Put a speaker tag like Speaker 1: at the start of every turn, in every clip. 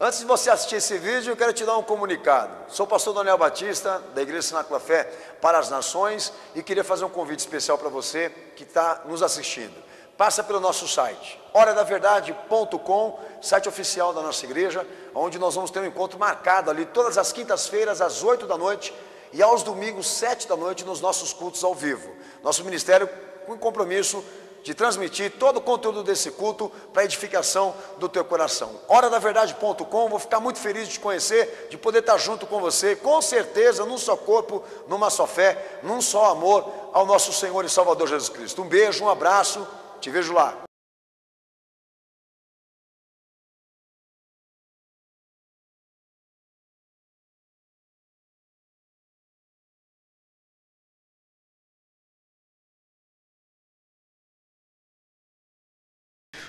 Speaker 1: Antes de você assistir esse vídeo, eu quero te dar um comunicado. Sou o pastor Daniel Batista, da Igreja Cenáculo da Fé para as Nações, e queria fazer um convite especial para você que está nos assistindo. Passa pelo nosso site, horadaverdade.com, site oficial da nossa igreja, onde nós vamos ter um encontro marcado ali todas as quintas-feiras, às 8 da noite, e aos domingos, 7 da noite, nos nossos cultos ao vivo. Nosso ministério com compromisso de transmitir todo o conteúdo desse culto para a edificação do teu coração. Horadaverdade.com, vou ficar muito feliz de te conhecer, de poder estar junto com você, com certeza, num só corpo, numa só fé, num só amor ao nosso Senhor e Salvador Jesus Cristo. Um beijo, um abraço, te vejo lá.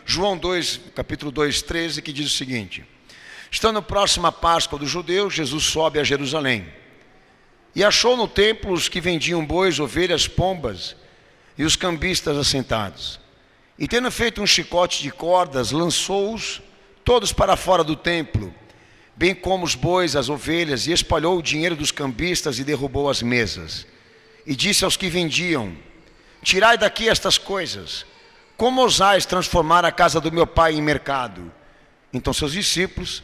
Speaker 2: João 2, capítulo 2, 13, que diz o seguinte: estando próxima a Páscoa dos judeus, Jesus sobe a Jerusalém, e achou no templo os que vendiam bois, ovelhas, pombas, e os cambistas assentados. E tendo feito um chicote de cordas, lançou-os todos para fora do templo, bem como os bois, as ovelhas, e espalhou o dinheiro dos cambistas e derrubou as mesas. E disse aos que vendiam: tirai daqui estas coisas. Como ousais transformar a casa do meu pai em mercado? Então seus discípulos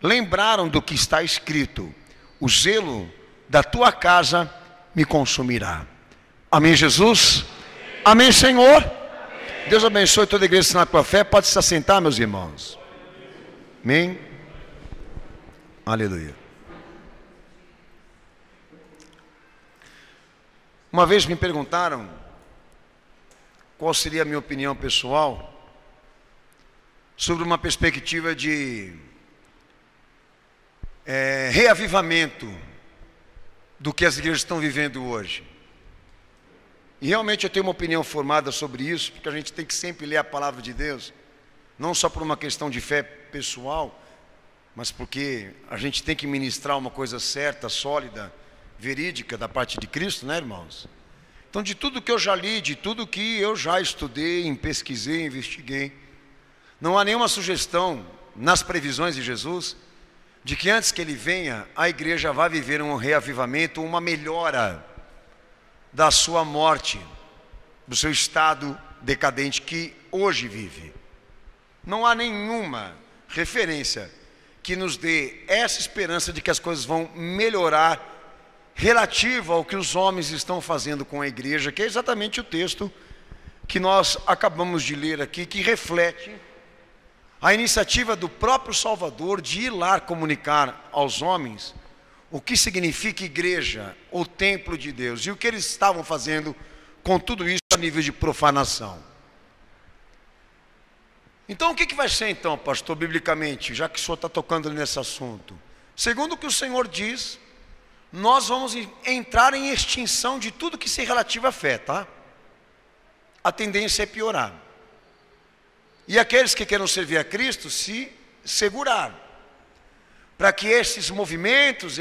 Speaker 2: lembraram do que está escrito: o zelo da tua casa me consumirá. Amém, Jesus? Amém, Senhor? Amém. Deus abençoe toda a igreja Cenáculo da Fé. Pode se assentar, meus irmãos. Amém? Aleluia. Uma vez me perguntaram qual seria a minha opinião pessoal sobre uma perspectiva de reavivamento do que as igrejas estão vivendo hoje. E realmente eu tenho uma opinião formada sobre isso, porque a gente tem que sempre ler a palavra de Deus, não só por uma questão de fé pessoal, mas porque a gente tem que ministrar uma coisa certa, sólida, verídica da parte de Cristo, né, irmãos? Então, de tudo que eu já li, de tudo que eu já estudei, pesquisei, investiguei, não há nenhuma sugestão nas previsões de Jesus de que antes que ele venha, a igreja vai viver um reavivamento, uma melhora da sua morte, do seu estado decadente que hoje vive. Não há nenhuma referência que nos dê essa esperança de que as coisas vão melhorar relativo ao que os homens estão fazendo com a igreja, que é exatamente o texto que nós acabamos de ler aqui, que reflete a iniciativa do próprio Salvador de ir lá comunicar aos homens o que significa igreja, o templo de Deus, e o que eles estavam fazendo com tudo isso a nível de profanação. Então o que vai ser então, pastor, biblicamente, já que o senhor está tocando nesse assunto? Segundo o que o Senhor diz, nós vamos entrar em extinção de tudo que se relativa à fé, tá? A tendência é piorar. E aqueles que queiram servir a Cristo, se segurar, para que esses movimentos,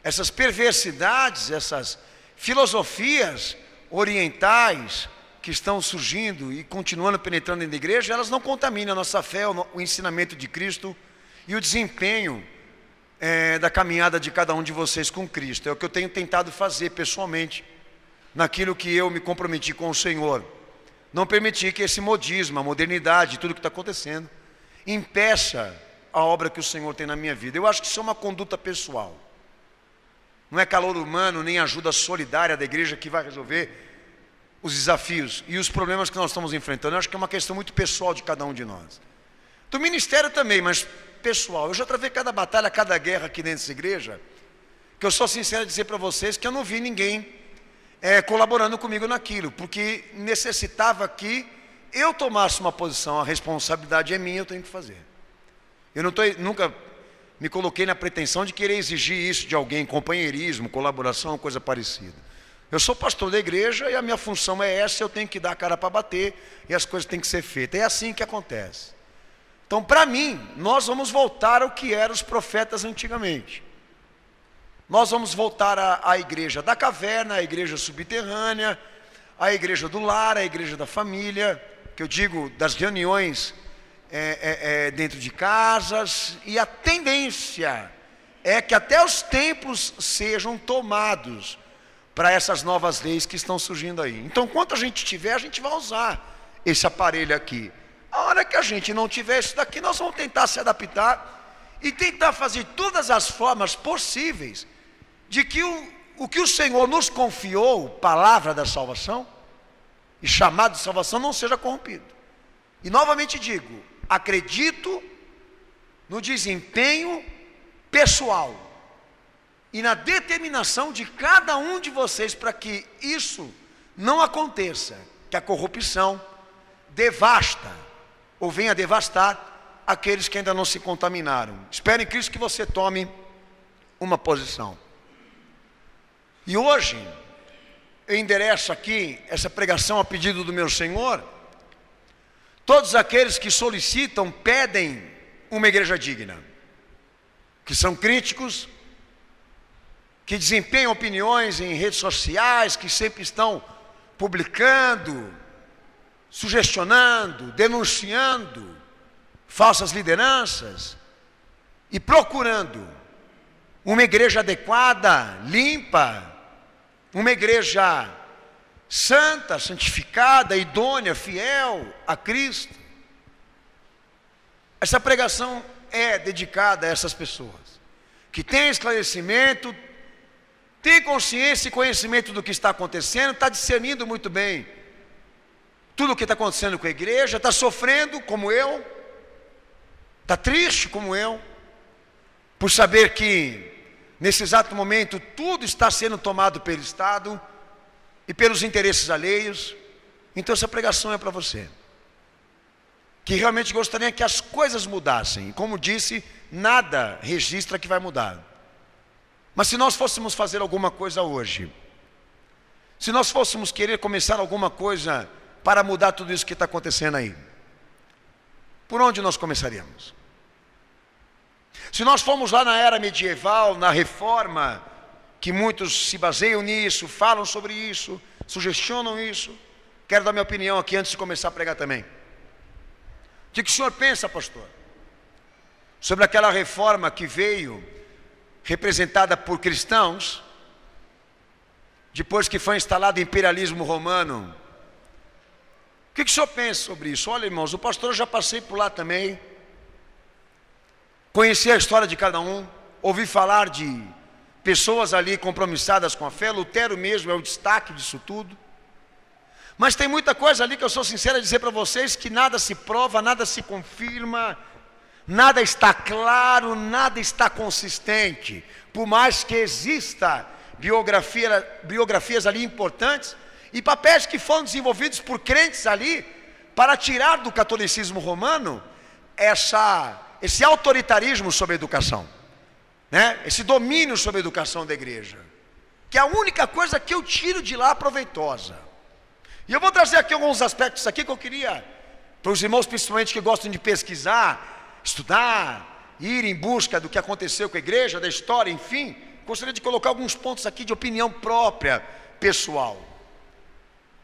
Speaker 2: essas perversidades, essas filosofias orientais que estão surgindo e continuando penetrando dentro da igreja, elas não contaminem a nossa fé, o ensinamento de Cristo e o desempenho da caminhada de cada um de vocês com Cristo. É o que eu tenho tentado fazer pessoalmente, naquilo que eu me comprometi com o Senhor. Não permitir que esse modismo, a modernidade, tudo que está acontecendo, impeça a obra que o Senhor tem na minha vida. Eu acho que isso é uma conduta pessoal. Não é calor humano, nem ajuda solidária da igreja que vai resolver os desafios e os problemas que nós estamos enfrentando. Eu acho que é uma questão muito pessoal de cada um de nós. Do ministério também, mas pessoal. Eu já travei cada batalha, cada guerra aqui dentro dessa igreja, que eu sou sincero em dizer para vocês que eu não vi ninguém colaborando comigo naquilo, porque necessitava que eu tomasse uma posição. A responsabilidade é minha, eu tenho que fazer. Eu nunca me coloquei na pretensão de querer exigir isso de alguém, companheirismo, colaboração, coisa parecida. Eu sou pastor da igreja e a minha função é essa, eu tenho que dar a cara para bater e as coisas têm que ser feitas. É assim que acontece. Então, para mim, nós vamos voltar ao que eram os profetas antigamente. Nós vamos voltar à igreja da caverna, à igreja subterrânea, à igreja do lar, à igreja da família, que eu digo das reuniões dentro de casas, e a tendência é que até os templos sejam tomados para essas novas leis que estão surgindo aí. Então, enquanto a gente tiver, a gente vai usar esse aparelho aqui. A hora que a gente não tiver isso daqui, nós vamos tentar se adaptar e tentar fazer todas as formas possíveis de que o que o Senhor nos confiou, palavra da salvação e chamado de salvação, não seja corrompido. E novamente digo, acredito no desempenho pessoal e na determinação de cada um de vocês para que isso não aconteça, que a corrupção devasta ou venha devastar aqueles que ainda não se contaminaram. Espero em Cristo que você tome uma posição. E hoje eu endereço aqui essa pregação a pedido do meu Senhor. Todos aqueles que solicitam, pedem uma igreja digna, que são críticos, que desempenham opiniões em redes sociais, que sempre estão publicando, sugestionando, denunciando falsas lideranças e procurando uma igreja adequada, limpa, uma igreja santa, santificada, idônea, fiel a Cristo. Essa pregação é dedicada a essas pessoas que têm esclarecimento, têm consciência e conhecimento do que está acontecendo, está discernindo muito bem tudo o que está acontecendo com a igreja, está sofrendo como eu, está triste como eu, por saber que nesse exato momento tudo está sendo tomado pelo Estado e pelos interesses alheios. Então essa pregação é para você que realmente gostaria que as coisas mudassem. Como disse, nada registra que vai mudar. Mas se nós fôssemos fazer alguma coisa hoje, se nós fôssemos querer começar alguma coisa para mudar tudo isso que está acontecendo aí, por onde nós começaríamos? Se nós formos lá na era medieval, na reforma, que muitos se baseiam nisso, falam sobre isso, sugestionam isso, quero dar minha opinião aqui antes de começar a pregar também. O que o senhor pensa, pastor, sobre aquela reforma que veio representada por cristãos, depois que foi instalado o imperialismo romano? O que o senhor pensa sobre isso? Olha, irmãos, o pastor, eu já passei por lá também, conheci a história de cada um, ouvi falar de pessoas ali compromissadas com a fé. Lutero mesmo é o destaque disso tudo. Mas tem muita coisa ali que eu sou sincero a dizer para vocês que nada se prova, nada se confirma, nada está claro, nada está consistente. Por mais que exista biografias ali importantes e papéis que foram desenvolvidos por crentes ali para tirar do catolicismo romano esse autoritarismo sobre a educação, né? Esse domínio sobre a educação da igreja, que é a única coisa que eu tiro de lá proveitosa. E eu vou trazer aqui alguns aspectos aqui que eu queria, para os irmãos principalmente que gostam de pesquisar, estudar, ir em busca do que aconteceu com a igreja, da história, enfim, gostaria de colocar alguns pontos aqui de opinião própria, pessoal.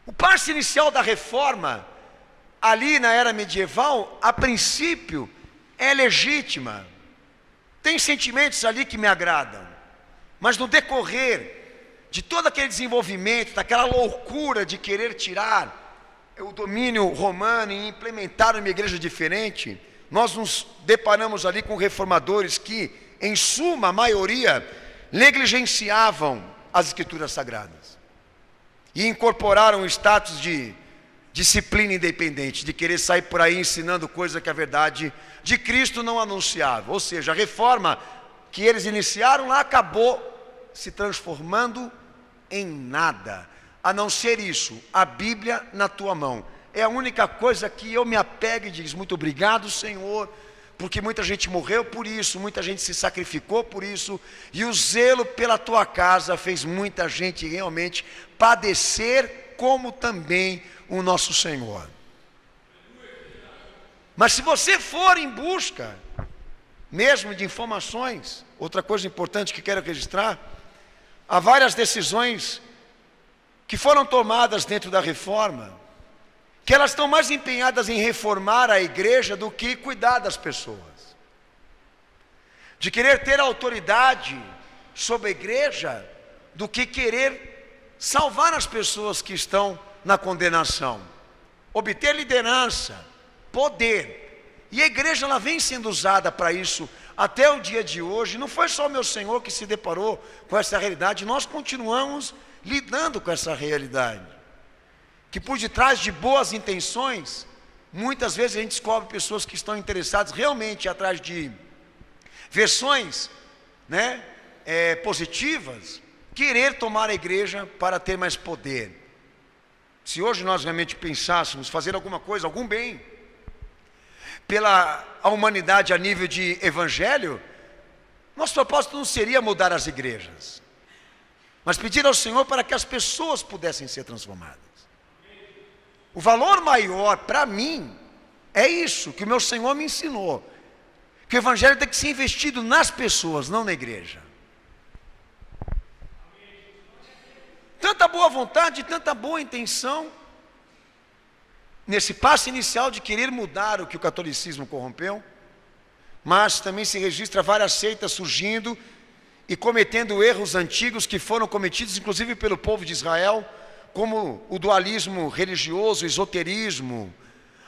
Speaker 2: O passo inicial da reforma, ali na era medieval, a princípio, é legítima. Tem sentimentos ali que me agradam, mas no decorrer de todo aquele desenvolvimento, daquela loucura de querer tirar o domínio romano e implementar uma igreja diferente, nós nos deparamos ali com reformadores que, em suma maioria, negligenciavam as escrituras sagradas e incorporaram o status de disciplina independente, de querer sair por aí ensinando coisa que a verdade de Cristo não anunciava. Ou seja, a reforma que eles iniciaram lá acabou se transformando em nada, a não ser isso, a Bíblia na tua mão. É a única coisa que eu me apego e diz: muito obrigado, Senhor, porque muita gente morreu por isso, muita gente se sacrificou por isso, e o zelo pela tua casa fez muita gente realmente padecer, como também o nosso Senhor. Mas se você for em busca mesmo de informações, outra coisa importante que quero registrar, há várias decisões que foram tomadas dentro da reforma, que elas estão mais empenhadas em reformar a igreja do que cuidar das pessoas, de querer ter autoridade sobre a igreja do que querer salvar as pessoas que estão na condenação, obter liderança, poder. E a igreja ela vem sendo usada para isso até o dia de hoje. Não foi só o meu Senhor que se deparou com essa realidade, nós continuamos lidando com essa realidade, que por detrás de boas intenções, muitas vezes a gente descobre pessoas que estão interessadas realmente atrás de versões, né, positivas, querer tomar a igreja para ter mais poder. Se hoje nós realmente pensássemos fazer alguma coisa, algum bem, pela a humanidade a nível de evangelho, nosso propósito não seria mudar as igrejas, mas pedir ao Senhor para que as pessoas pudessem ser transformadas. O valor maior para mim é isso que o meu Senhor me ensinou, que o evangelho tem que ser investido nas pessoas, não na igreja. Tanta boa vontade, tanta boa intenção, nesse passo inicial de querer mudar o que o catolicismo corrompeu, mas também se registra várias seitas surgindo e cometendo erros antigos que foram cometidos inclusive pelo povo de Israel, como o dualismo religioso, o esoterismo,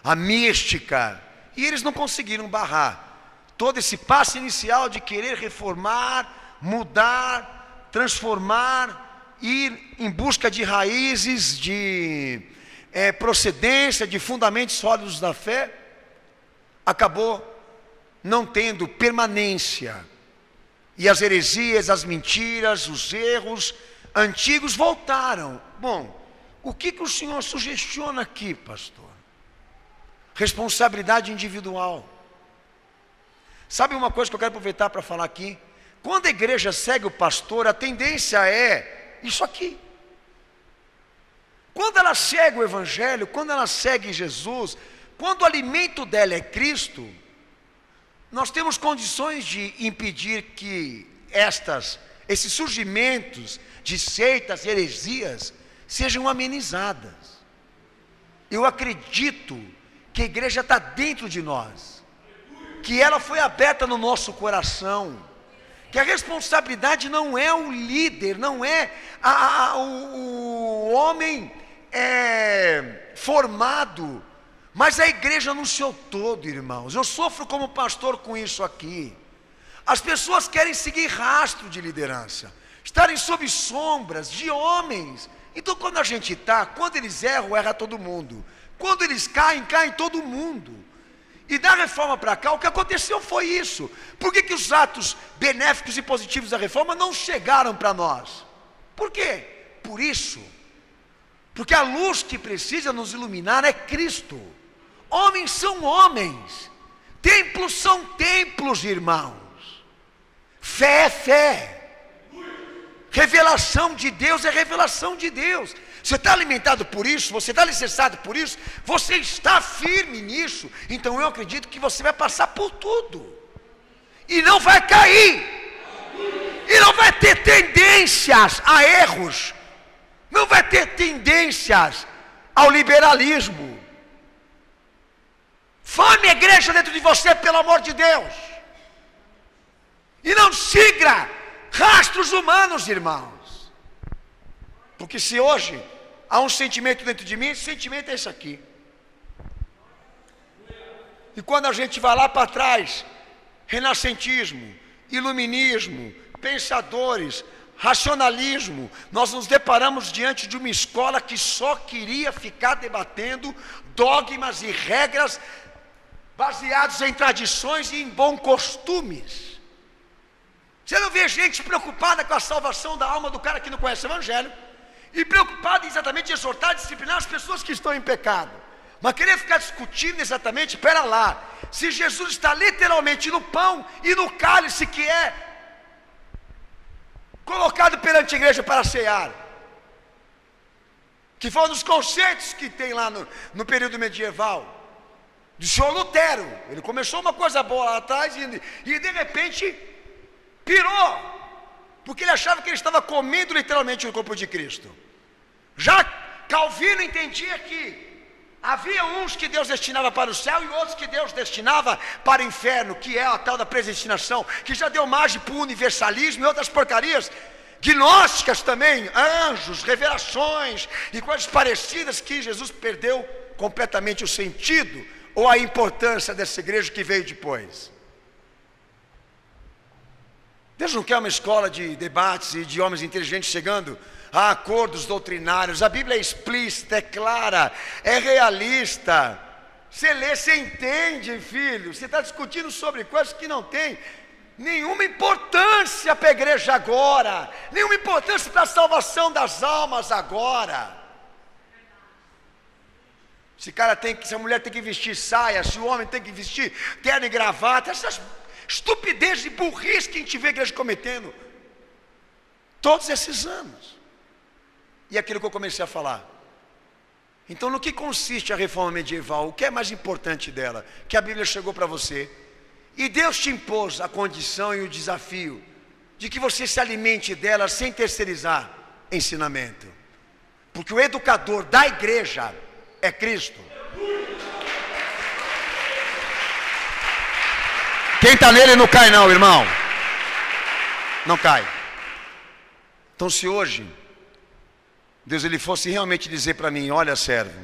Speaker 2: a mística, e eles não conseguiram barrar todo esse passo inicial de querer reformar, mudar, transformar, ir em busca de raízes, de procedência, de fundamentos sólidos da fé, acabou não tendo permanência, e as heresias, as mentiras, os erros antigos voltaram. Bom, o que o Senhor sugestiona aqui, pastor? Responsabilidade individual. Sabe uma coisa que eu quero aproveitar para falar aqui? Quando a igreja segue o pastor, a tendência é isso aqui. Quando ela segue o evangelho, quando ela segue Jesus, quando o alimento dela é Cristo, nós temos condições de impedir que esses surgimentos de seitas e heresias sejam amenizadas. Eu acredito que a igreja está dentro de nós, que ela foi aberta no nosso coração, que a responsabilidade não é o líder, não é o homem formado, mas a igreja no seu todo, irmãos. Eu sofro como pastor com isso aqui. As pessoas querem seguir rastro de liderança, estarem sob sombras de homens. Então quando a gente está, quando eles erram, erra todo mundo. Quando eles caem, cai todo mundo. E da reforma para cá, o que aconteceu foi isso. Por que os atos benéficos e positivos da reforma não chegaram para nós? Por quê? Por isso. Porque a luz que precisa nos iluminar é Cristo. Homens são homens. Templos são templos, irmãos. Fé é fé. Revelação de Deus é revelação de Deus. Você está alimentado por isso, você está alicerçado por isso, você está firme nisso, então eu acredito que você vai passar por tudo, e não vai cair, e não vai ter tendências a erros, não vai ter tendências ao liberalismo. Forme a igreja dentro de você, pelo amor de Deus, e não siga rastros humanos, irmãos, porque se hoje há um sentimento dentro de mim, esse sentimento é esse aqui. E quando a gente vai lá para trás, renascentismo, iluminismo, pensadores, racionalismo, nós nos deparamos diante de uma escola que só queria ficar debatendo dogmas e regras baseados em tradições e em bons costumes. Você não vê gente preocupada com a salvação da alma do cara que não conhece o evangelho, e preocupado exatamente em exortar e disciplinar as pessoas que estão em pecado, mas querer ficar discutindo exatamente, espera lá, se Jesus está literalmente no pão e no cálice que é colocado perante a igreja para cear, que foi um dos conceitos que tem lá no período medieval, do senhor Lutero. Ele começou uma coisa boa lá atrás e de repente pirou, porque ele achava que ele estava comendo literalmente o corpo de Cristo. Já Calvino entendia que Havia uns que Deus destinava para o céu e outros que Deus destinava para o inferno, que é a tal da predestinação, que já deu margem para o universalismo e outras porcarias gnósticas também, anjos, revelações e coisas parecidas, que Jesus perdeu completamente o sentido ou a importância dessa igreja que veio depois. Deus não quer uma escola de debates e de homens inteligentes chegando a acordos doutrinários. A Bíblia é explícita, é clara, é realista. Você lê, você entende, filho. Você está discutindo sobre coisas que não tem nenhuma importância para a igreja agora, nenhuma importância para a salvação das almas agora. Se a mulher tem que vestir saia, se o homem tem que vestir terno e gravata, essas estupidez e burrice que a gente vê a igreja cometendo todos esses anos. E aquilo que eu comecei a falar. Então, no que consiste a reforma medieval? O que é mais importante dela? Que a Bíblia chegou para você e Deus te impôs a condição e o desafio de que você se alimente dela sem terceirizar ensinamento, porque o educador da igreja é Cristo. Quem está nele não cai não, irmão. Não cai. Então, se hoje Deus ele fosse realmente dizer para mim: olha, servo,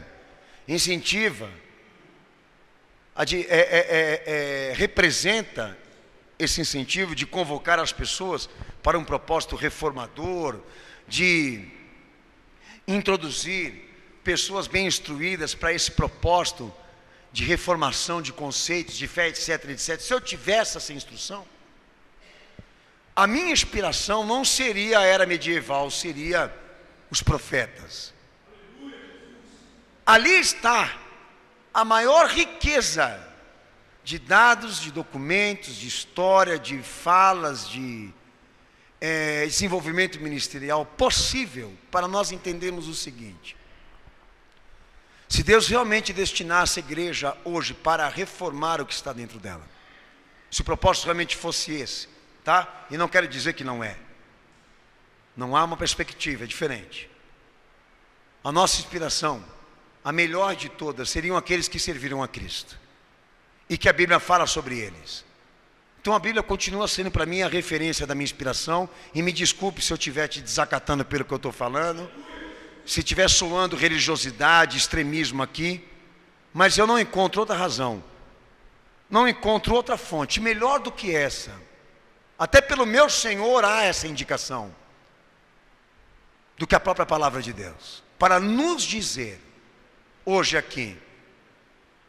Speaker 2: incentiva, representa esse incentivo de convocar as pessoas para um propósito reformador, de introduzir pessoas bem instruídas para esse propósito de reformação de conceitos, de fé, etc, etc. Se eu tivesse essa instrução, a minha inspiração não seria a era medieval, seria os profetas. Ali está a maior riqueza de dados, de documentos, de história, de falas, de desenvolvimento ministerial possível para nós entendermos o seguinte: se Deus realmente destinasse a igreja hoje para reformar o que está dentro dela, se o propósito realmente fosse esse, tá? E não quero dizer que não é. Não há uma perspectiva, é diferente. A nossa inspiração, a melhor de todas, seriam aqueles que serviram a Cristo e que a Bíblia fala sobre eles. Então a Bíblia continua sendo para mim a referência da minha inspiração. E me desculpe se eu estiver te desacatando pelo que eu estou falando, se estiver soando religiosidade, extremismo aqui, mas eu não encontro outra razão, não encontro outra fonte melhor do que essa. Até pelo meu Senhor há essa indicação, do que a própria palavra de Deus, para nos dizer hoje aqui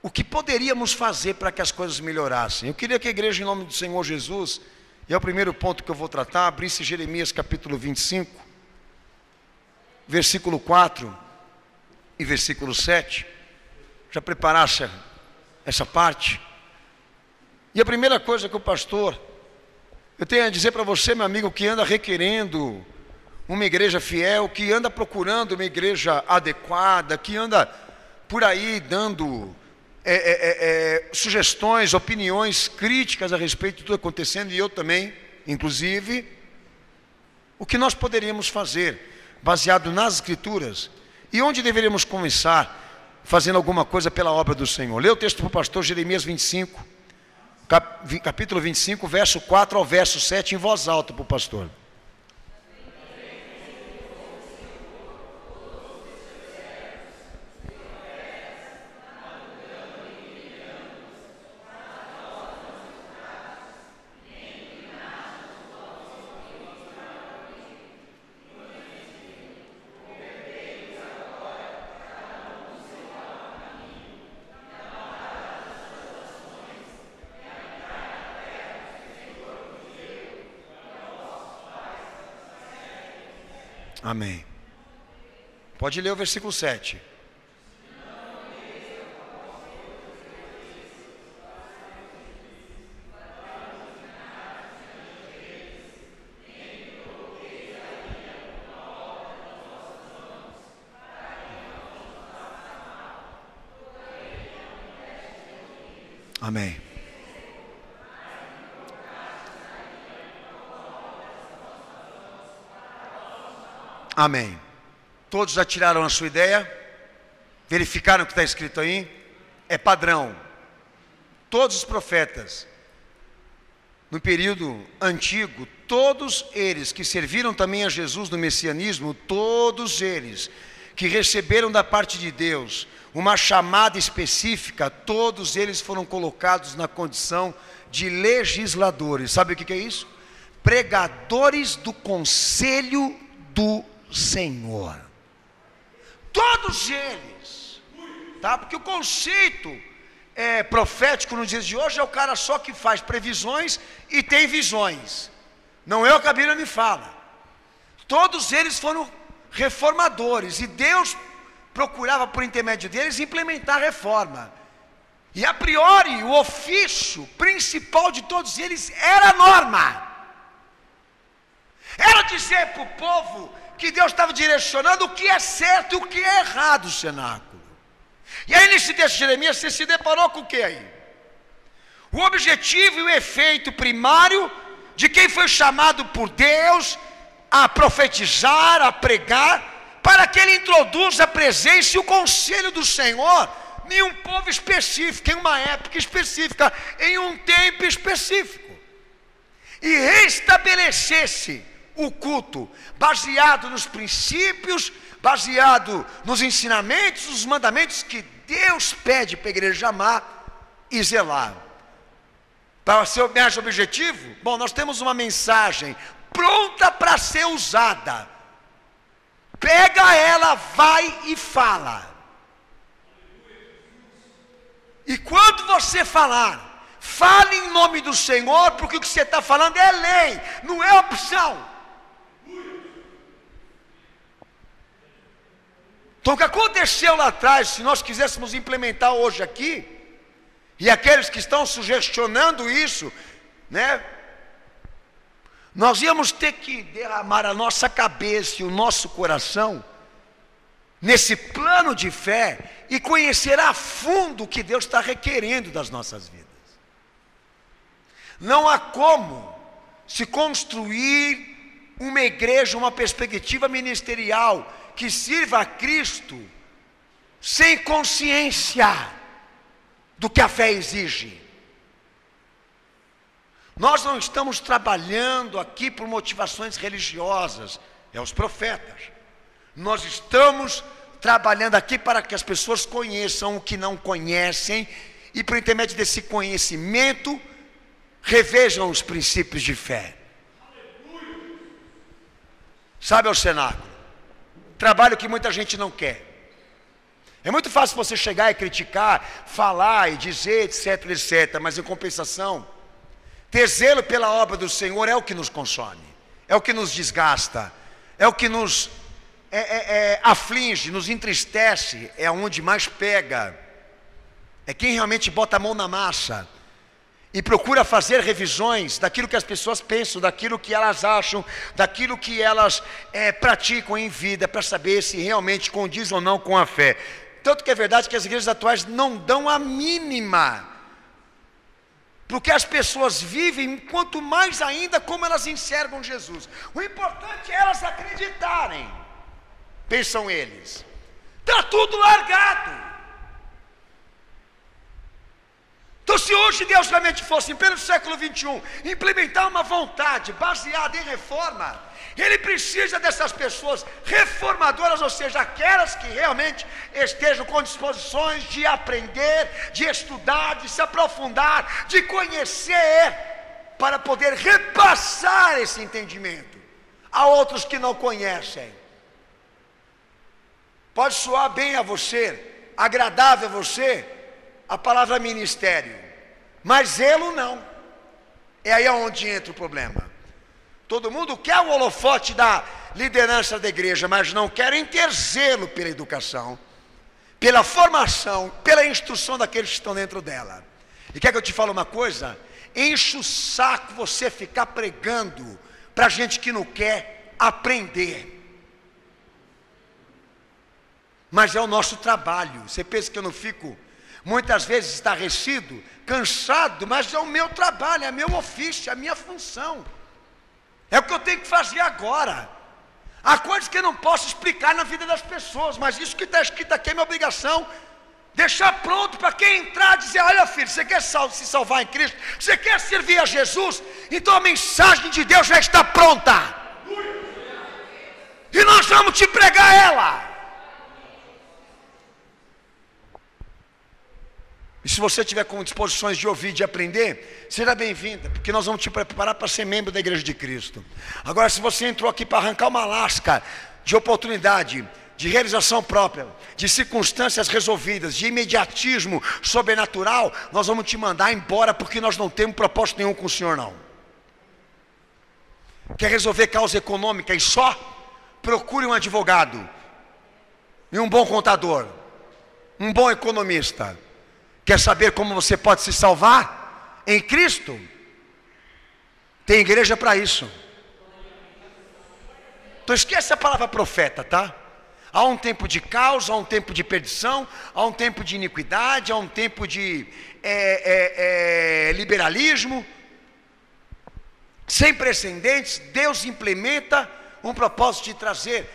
Speaker 2: o que poderíamos fazer para que as coisas melhorassem. Eu queria que a igreja, em nome do Senhor Jesus, e é o primeiro ponto que eu vou tratar, abrisse Jeremias capítulo 25, versículo 4 e versículo 7, já preparasse essa parte. E a primeira coisa que o pastor, eu tenho a dizer para você, meu amigo, que anda requerendo uma igreja fiel, que anda procurando uma igreja adequada, que anda por aí dando sugestões, opiniões críticas a respeito de tudo acontecendo, e eu também, inclusive, o que nós poderíamos fazer, baseado nas Escrituras, e onde deveríamos começar, fazendo alguma coisa pela obra do Senhor. Lê o texto para o pastor, Jeremias 25, capítulo 25, verso 4 ao verso 7, em voz alta para o pastor. Amém. Pode ler o versículo 7. Amém. Amém. Todos já tiraram a sua ideia? Verificaram o que está escrito aí? É padrão. Todos os profetas, no período antigo, todos eles que serviram também a Jesus no messianismo, todos eles que receberam da parte de Deus uma chamada específica, todos eles foram colocados na condição de legisladores. Sabe o que é isso? Pregadores do conselho do Senhor. Todos eles, tá? Porque o conceito profético nos dias de hoje é o cara só que faz previsões e tem visões. Não é o que a Bíblia me fala. Todos eles foram reformadores e Deus procurava por intermédio deles implementar a reforma. E a priori o ofício principal de todos eles era a norma. Era dizer para o povo que Deus estava direcionando o que é certo e o que é errado, cenáculo. E aí nesse texto de Jeremias você se deparou com o que aí? O objetivo e o efeito primário de quem foi chamado por Deus a profetizar, a pregar, para que ele introduza a presença e o conselho do Senhor em um povo específico, em uma época específica, em um tempo específico, e restabelecesse o culto baseado nos princípios, baseado nos ensinamentos, nos mandamentos que Deus pede para a igreja amar e zelar. Para ser o mesmo objetivo? Bom, nós temos uma mensagem pronta para ser usada. Pega ela, vai e fala. E quando você falar, fale em nome do Senhor, porque o que você está falando é lei, não é opção. Então o que aconteceu lá atrás, se nós quiséssemos implementar hoje aqui, e aqueles que estão sugestionando isso, né? Nós íamos ter que derramar a nossa cabeça e o nosso coração nesse plano de fé e conhecer a fundo o que Deus está requerendo das nossas vidas. Não há como se construir uma igreja, uma perspectiva ministerial que sirva a Cristo sem consciência do que a fé exige. Nós não estamos trabalhando aqui por motivações religiosas, é os profetas. Nós estamos trabalhando aqui para que as pessoas conheçam o que não conhecem e por intermédio desse conhecimento revejam os princípios de fé. Sabe, ao cenáculo, trabalho que muita gente não quer. É muito fácil você chegar e criticar, falar e dizer, etc, etc, mas em compensação, ter zelo pela obra do Senhor é o que nos consome, é o que nos desgasta, é o que nos aflige, nos entristece, é onde mais pega, é quem realmente bota a mão na massa e procura fazer revisões daquilo que as pessoas pensam, daquilo que elas acham, daquilo que elas praticam em vida, para saber se realmente condiz ou não com a fé. Tanto que é verdade que as igrejas atuais não dão a mínima, porque as pessoas vivem, quanto mais ainda como elas enxergam Jesus. O importante é elas acreditarem, pensam eles. Está tudo largado. Então se hoje Deus realmente fosse, em pleno século 21, implementar uma vontade baseada em reforma, Ele precisa dessas pessoas reformadoras, ou seja, aquelas que realmente estejam com disposições de aprender, de estudar, de se aprofundar, de conhecer, para poder repassar esse entendimento a outros que não conhecem. Pode soar bem a você, agradável a você, a palavra ministério, mas zelo não. É aí onde entra o problema. Todo mundo quer o holofote da liderança da igreja, mas não querem ter zelo pela educação, pela formação, pela instrução daqueles que estão dentro dela. E quer que eu te fale uma coisa? Enche o saco você ficar pregando para gente que não quer aprender. Mas é o nosso trabalho. Você pensa que eu não fico muitas vezes estarrecido, cansado, mas é o meu trabalho, é meu ofício, é a minha função. É o que eu tenho que fazer agora. Há coisas que eu não posso explicar na vida das pessoas, mas isso que está escrito aqui é minha obrigação. Deixar pronto para quem entrar, dizer: olha filho, você quer se salvar em Cristo? Você quer servir a Jesus? Então a mensagem de Deus já está pronta. E nós vamos te pregar ela. E se você tiver com disposições de ouvir, de aprender, seja bem-vinda, porque nós vamos te preparar para ser membro da Igreja de Cristo. Agora, se você entrou aqui para arrancar uma lasca de oportunidade, de realização própria, de circunstâncias resolvidas, de imediatismo sobrenatural, nós vamos te mandar embora, porque nós não temos propósito nenhum com o Senhor, não. Quer resolver causa econômica e só? Procure um advogado, e um bom contador, um bom economista. Quer saber como você pode se salvar? Em Cristo. Tem igreja para isso. Então esquece a palavra profeta, tá? Há um tempo de caos, há um tempo de perdição, há um tempo de iniquidade, há um tempo de liberalismo sem precedentes. Deus implementa um propósito de trazer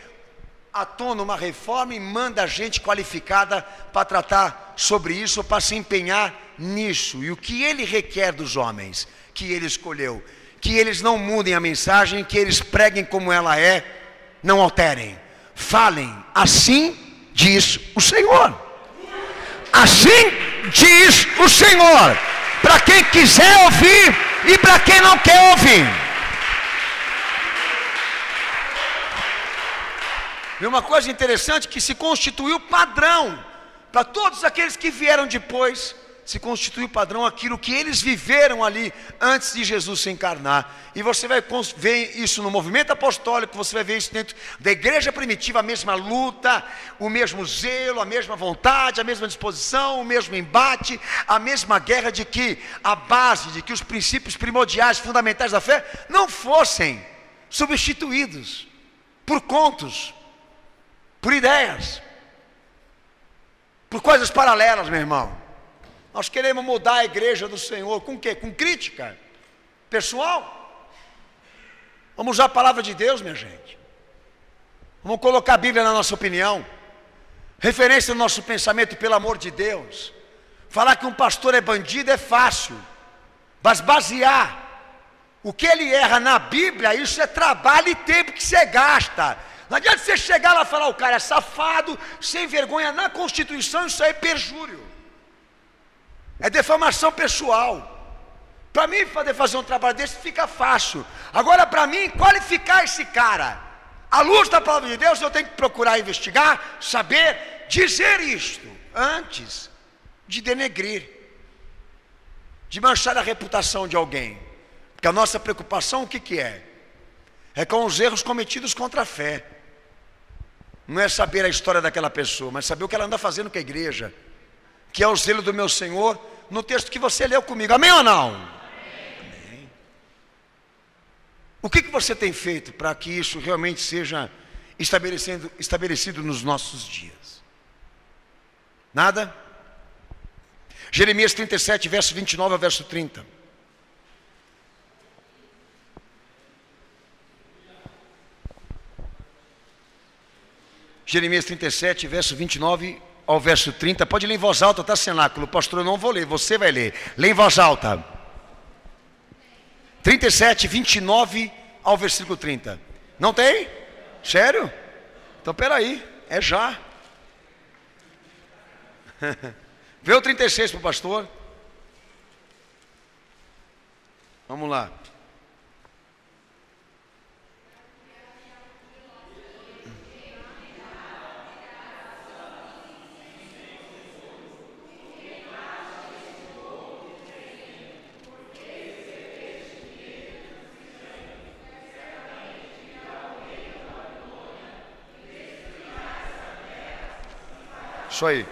Speaker 2: à tona uma reforma e manda gente qualificada para tratar sobre isso, para se empenhar nisso. E o que Ele requer dos homens que Ele escolheu? Que eles não mudem a mensagem, que eles preguem como ela é, não alterem. Falem, assim diz o Senhor. Assim diz o Senhor, para quem quiser ouvir e para quem não quer ouvir. E uma coisa interessante, que se constituiu padrão para todos aqueles que vieram depois. Se constituiu padrão aquilo que eles viveram ali antes de Jesus se encarnar. E você vai ver isso no movimento apostólico, você vai ver isso dentro da igreja primitiva, a mesma luta, o mesmo zelo, a mesma vontade, a mesma disposição, o mesmo embate, a mesma guerra, de que a base, de que os princípios primordiais, fundamentais da fé não fossem substituídos por contos, por ideias, por coisas paralelas, meu irmão. Nós queremos mudar a igreja do Senhor com o quê? Com crítica pessoal? Vamos usar a palavra de Deus, minha gente. Vamos colocar a Bíblia na nossa opinião, referência no nosso pensamento, pelo amor de Deus. Falar que um pastor é bandido é fácil, mas basear o que ele erra na Bíblia, isso é trabalho e tempo que você gasta. Não adianta você chegar lá e falar: o cara é safado, sem vergonha. Na Constituição isso aí é perjúrio, é defamação pessoal. Para mim poder fazer um trabalho desse fica fácil. Agora, para mim qualificar esse cara à luz da palavra de Deus, eu tenho que procurar investigar, saber dizer isto antes de denegrir, de manchar a reputação de alguém. Porque a nossa preocupação, o que é? É com os erros cometidos contra a fé. Não é saber a história daquela pessoa, mas saber o que ela anda fazendo com a igreja, que é o zelo do meu Senhor, no texto que você leu comigo. Amém ou não? Amém. O que você tem feito para que isso realmente seja estabelecido nos nossos dias? Nada? Jeremias 37, verso 29 ao verso 30. Jeremias 37, verso 29 ao verso 30. Pode ler em voz alta, tá, cenáculo? Pastor, eu não vou ler, você vai ler. Lê em voz alta. 37, 29 ao versículo 30. Não tem? Sério? Então peraí, é já. Vê o 36 para o pastor. Vamos lá. Isso aí.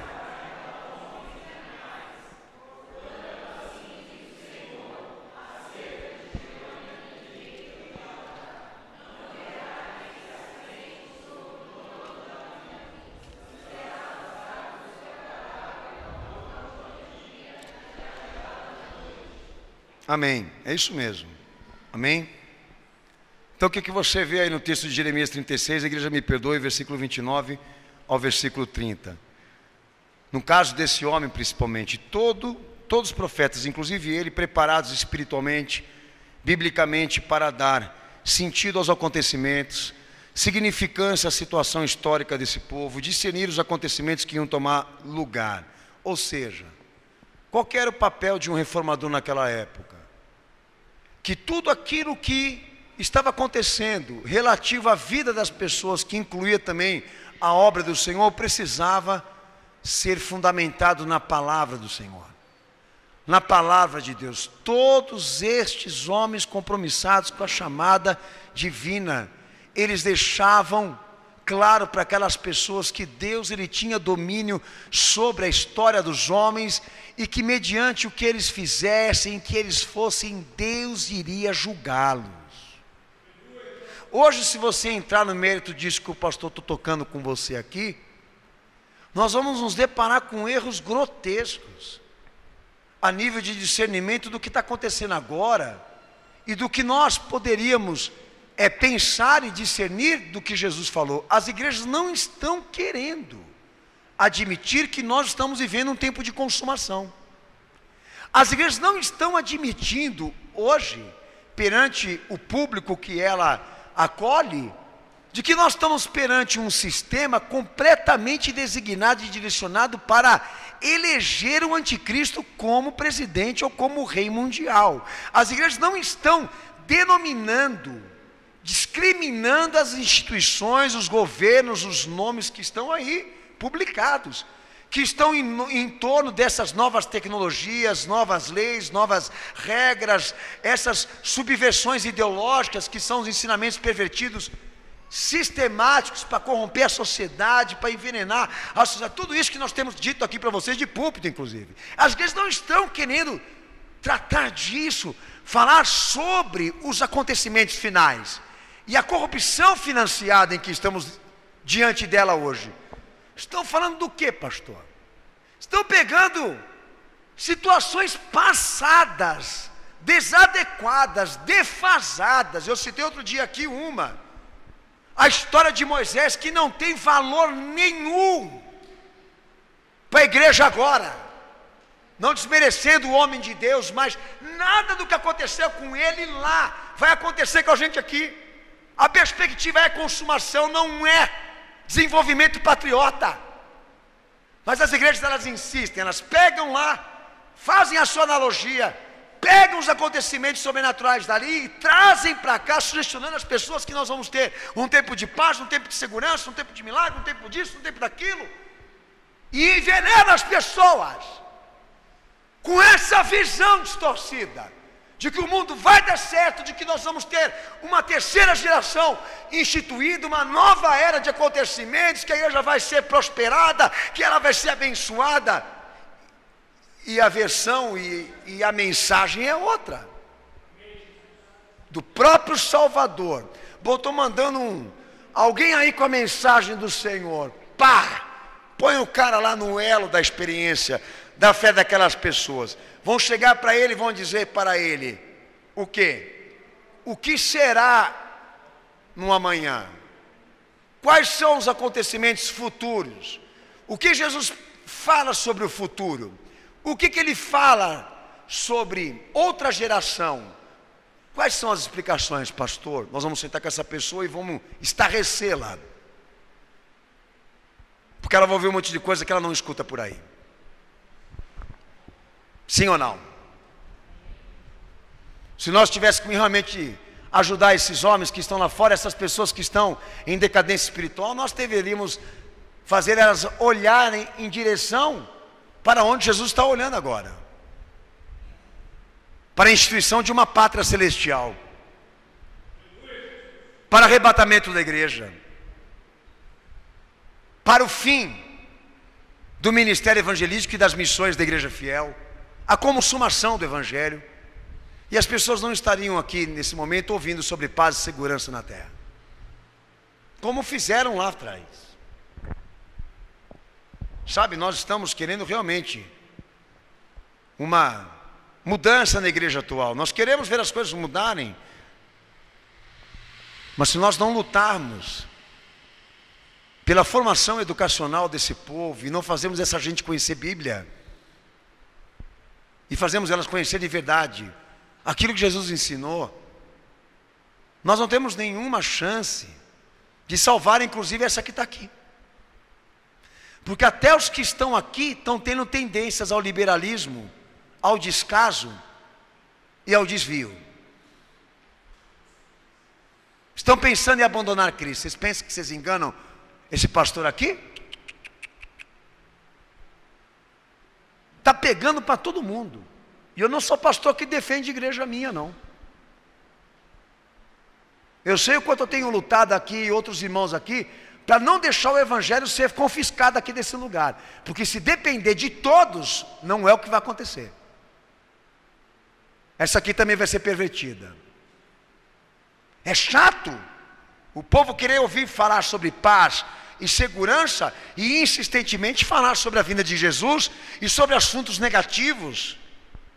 Speaker 2: Amém. É isso mesmo. Amém. Então o que você vê aí no texto de Jeremias 36, a igreja me perdoe, versículo 29 ao versículo 30. No caso desse homem principalmente, todos os profetas, inclusive ele, preparados espiritualmente, biblicamente, para dar sentido aos acontecimentos, significância à situação histórica desse povo, discernir os acontecimentos que iam tomar lugar. Ou seja, qual era o papel de um reformador naquela época? Que tudo aquilo que estava acontecendo relativo à vida das pessoas, que incluía também a obra do Senhor, precisava ser fundamentado na palavra do Senhor, na palavra de Deus. Todos estes homens compromissados com a chamada divina, eles deixavam claro para aquelas pessoas que Deus ele tinha domínio sobre a história dos homens e que mediante o que eles fizessem, que eles fossem, Deus iria julgá-los. Hoje, se você entrar no mérito disso que o pastor está tocando com você aqui, nós vamos nos deparar com erros grotescos a nível de discernimento do que está acontecendo agora e do que nós poderíamos pensar e discernir do que Jesus falou. As igrejas não estão querendo admitir que nós estamos vivendo um tempo de consumação. As igrejas não estão admitindo hoje, perante o público que ela acolhe, de que nós estamos perante um sistema completamente designado e direcionado para eleger o anticristo como presidente ou como rei mundial. As igrejas não estão denominando, discriminando as instituições, os governos, os nomes que estão aí publicados, que estão em torno dessas novas tecnologias, novas leis, novas regras, essas subversões ideológicas que são os ensinamentos pervertidos, sistemáticos para corromper a sociedade, para envenenar a sociedade. Tudo isso que nós temos dito aqui para vocês, de púlpito inclusive. As igrejas não estão querendo tratar disso, falar sobre os acontecimentos finais e a corrupção financiada em que estamos diante dela hoje. Estão falando do que, pastor? Estão pegando situações passadas, desadequadas, defasadas. Eu citei outro dia aqui a história de Moisés, que não tem valor nenhum para a igreja agora, não desmerecendo o homem de Deus, mas nada do que aconteceu com ele lá vai acontecer com a gente aqui. A perspectiva é consumação, não é desenvolvimento patriota. Mas as igrejas, elas insistem, elas pegam lá, fazem a sua analogia, pegam os acontecimentos sobrenaturais dali e trazem para cá, sugestionando as pessoas que nós vamos ter um tempo de paz, um tempo de segurança, um tempo de milagre, um tempo disso, um tempo daquilo, e envenenam as pessoas com essa visão distorcida de que o mundo vai dar certo, de que nós vamos ter uma terceira geração instituída, uma nova era de acontecimentos, que a igreja vai ser prosperada, que ela vai ser abençoada. E a versão e a mensagem é outra. Do próprio Salvador. Estou mandando alguém aí com a mensagem do Senhor. Pá! Põe o cara lá no elo da experiência, da fé daquelas pessoas. Vão chegar para ele e vão dizer para ele: o quê? O que será no amanhã? Quais são os acontecimentos futuros? O que Jesus fala sobre o futuro? O que ele fala sobre outra geração? Quais são as explicações, pastor? Nós vamos sentar com essa pessoa e vamos estarrecê-la, porque ela vai ouvir um monte de coisa que ela não escuta por aí. Sim ou não? Se nós tivéssemos realmente ajudar esses homens que estão lá fora, essas pessoas que estão em decadência espiritual, nós deveríamos fazer elas olharem em direção para onde Jesus está olhando agora, para a instituição de uma pátria celestial, para arrebatamento da igreja, para o fim do ministério evangelístico e das missões da igreja fiel, a consumação do evangelho. E as pessoas não estariam aqui nesse momento ouvindo sobre paz e segurança na terra, como fizeram lá atrás. Sabe, nós estamos querendo realmente uma mudança na igreja atual. Nós queremos ver as coisas mudarem. Mas se nós não lutarmos pela formação educacional desse povo, e não fazemos essa gente conhecer Bíblia, e fazemos elas conhecer de verdade aquilo que Jesus ensinou, nós não temos nenhuma chance de salvar, inclusive, essa que está aqui. Porque até os que estão aqui estão tendo tendências ao liberalismo, ao descaso e ao desvio. Estão pensando em abandonar Cristo. Vocês pensam que vocês enganam esse pastor aqui? Está pegando para todo mundo. E eu não sou pastor que defende igreja minha, não. Eu sei o quanto eu tenho lutado aqui e outros irmãos aqui para não deixar o evangelho ser confiscado aqui desse lugar. Porque se depender de todos, não é o que vai acontecer. Essa aqui também vai ser pervertida. É chato o povo querer ouvir falar sobre paz e segurança e insistentemente falar sobre a vinda de Jesus e sobre assuntos negativos,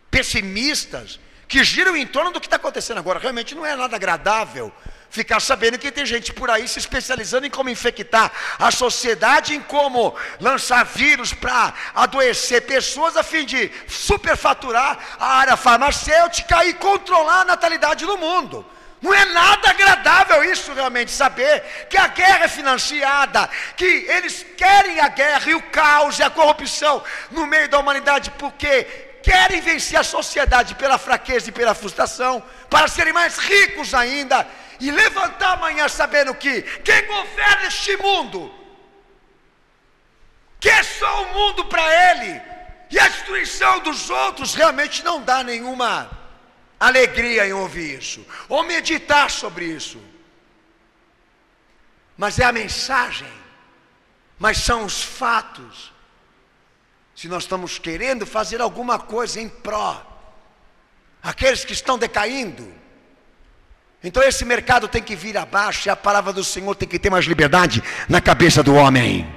Speaker 2: pessimistas, que giram em torno do que está acontecendo agora. Realmente não é nada agradável ficar sabendo que tem gente por aí se especializando em como infectar a sociedade, em como lançar vírus para adoecer pessoas a fim de superfaturar a área farmacêutica e controlar a natalidade no mundo. Não é nada agradável isso realmente, saber que a guerra é financiada, que eles querem a guerra e o caos e a corrupção no meio da humanidade, porque querem vencer a sociedade pela fraqueza e pela frustração, para serem mais ricos ainda, e levantar amanhã sabendo que quem governa este mundo quer só o mundo para ele, e a destruição dos outros realmente não dá nenhuma alegria em ouvir isso, ou meditar sobre isso. Mas é a mensagem, mas são os fatos. Se nós estamos querendo fazer alguma coisa em pró aqueles que estão decaindo, então esse mercado tem que vir abaixo, e a palavra do Senhor tem que ter mais liberdade na cabeça do homem.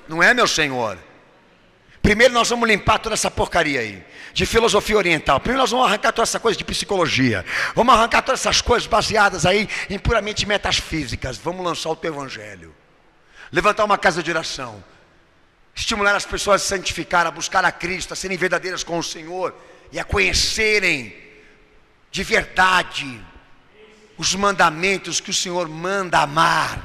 Speaker 2: Não é, meu Senhor? Primeiro nós vamos limpar toda essa porcaria aí de filosofia oriental. Primeiro nós vamos arrancar toda essa coisa de psicologia. Vamos arrancar todas essas coisas baseadas aí em puramente metafísicas. Vamos lançar o teu evangelho. Levantar uma casa de oração. Estimular as pessoas a se santificar, a buscar a Cristo, a serem verdadeiras com o Senhor e a conhecerem de verdade os mandamentos que o Senhor manda amar,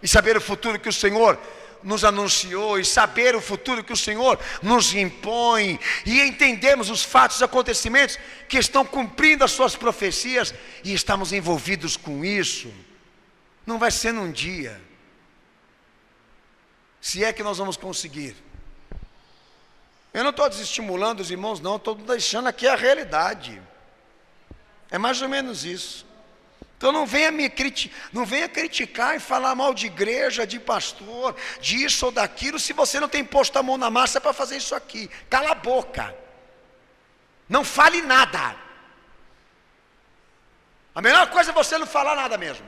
Speaker 2: e saber o futuro que o Senhor nos anunciou, e saber o futuro que o Senhor nos impõe, e entendermos os fatos e acontecimentos que estão cumprindo as suas profecias, e estamos envolvidos com isso. Não vai ser num dia, se é que nós vamos conseguir. Eu não estou desestimulando os irmãos, não, estou deixando aqui a realidade. É mais ou menos isso. Então não venha criticar e falar mal de igreja, de pastor, disso ou daquilo, se você não tem posto a mão na massa para fazer isso aqui. Cala a boca. Não fale nada. A melhor coisa é você não falar nada mesmo,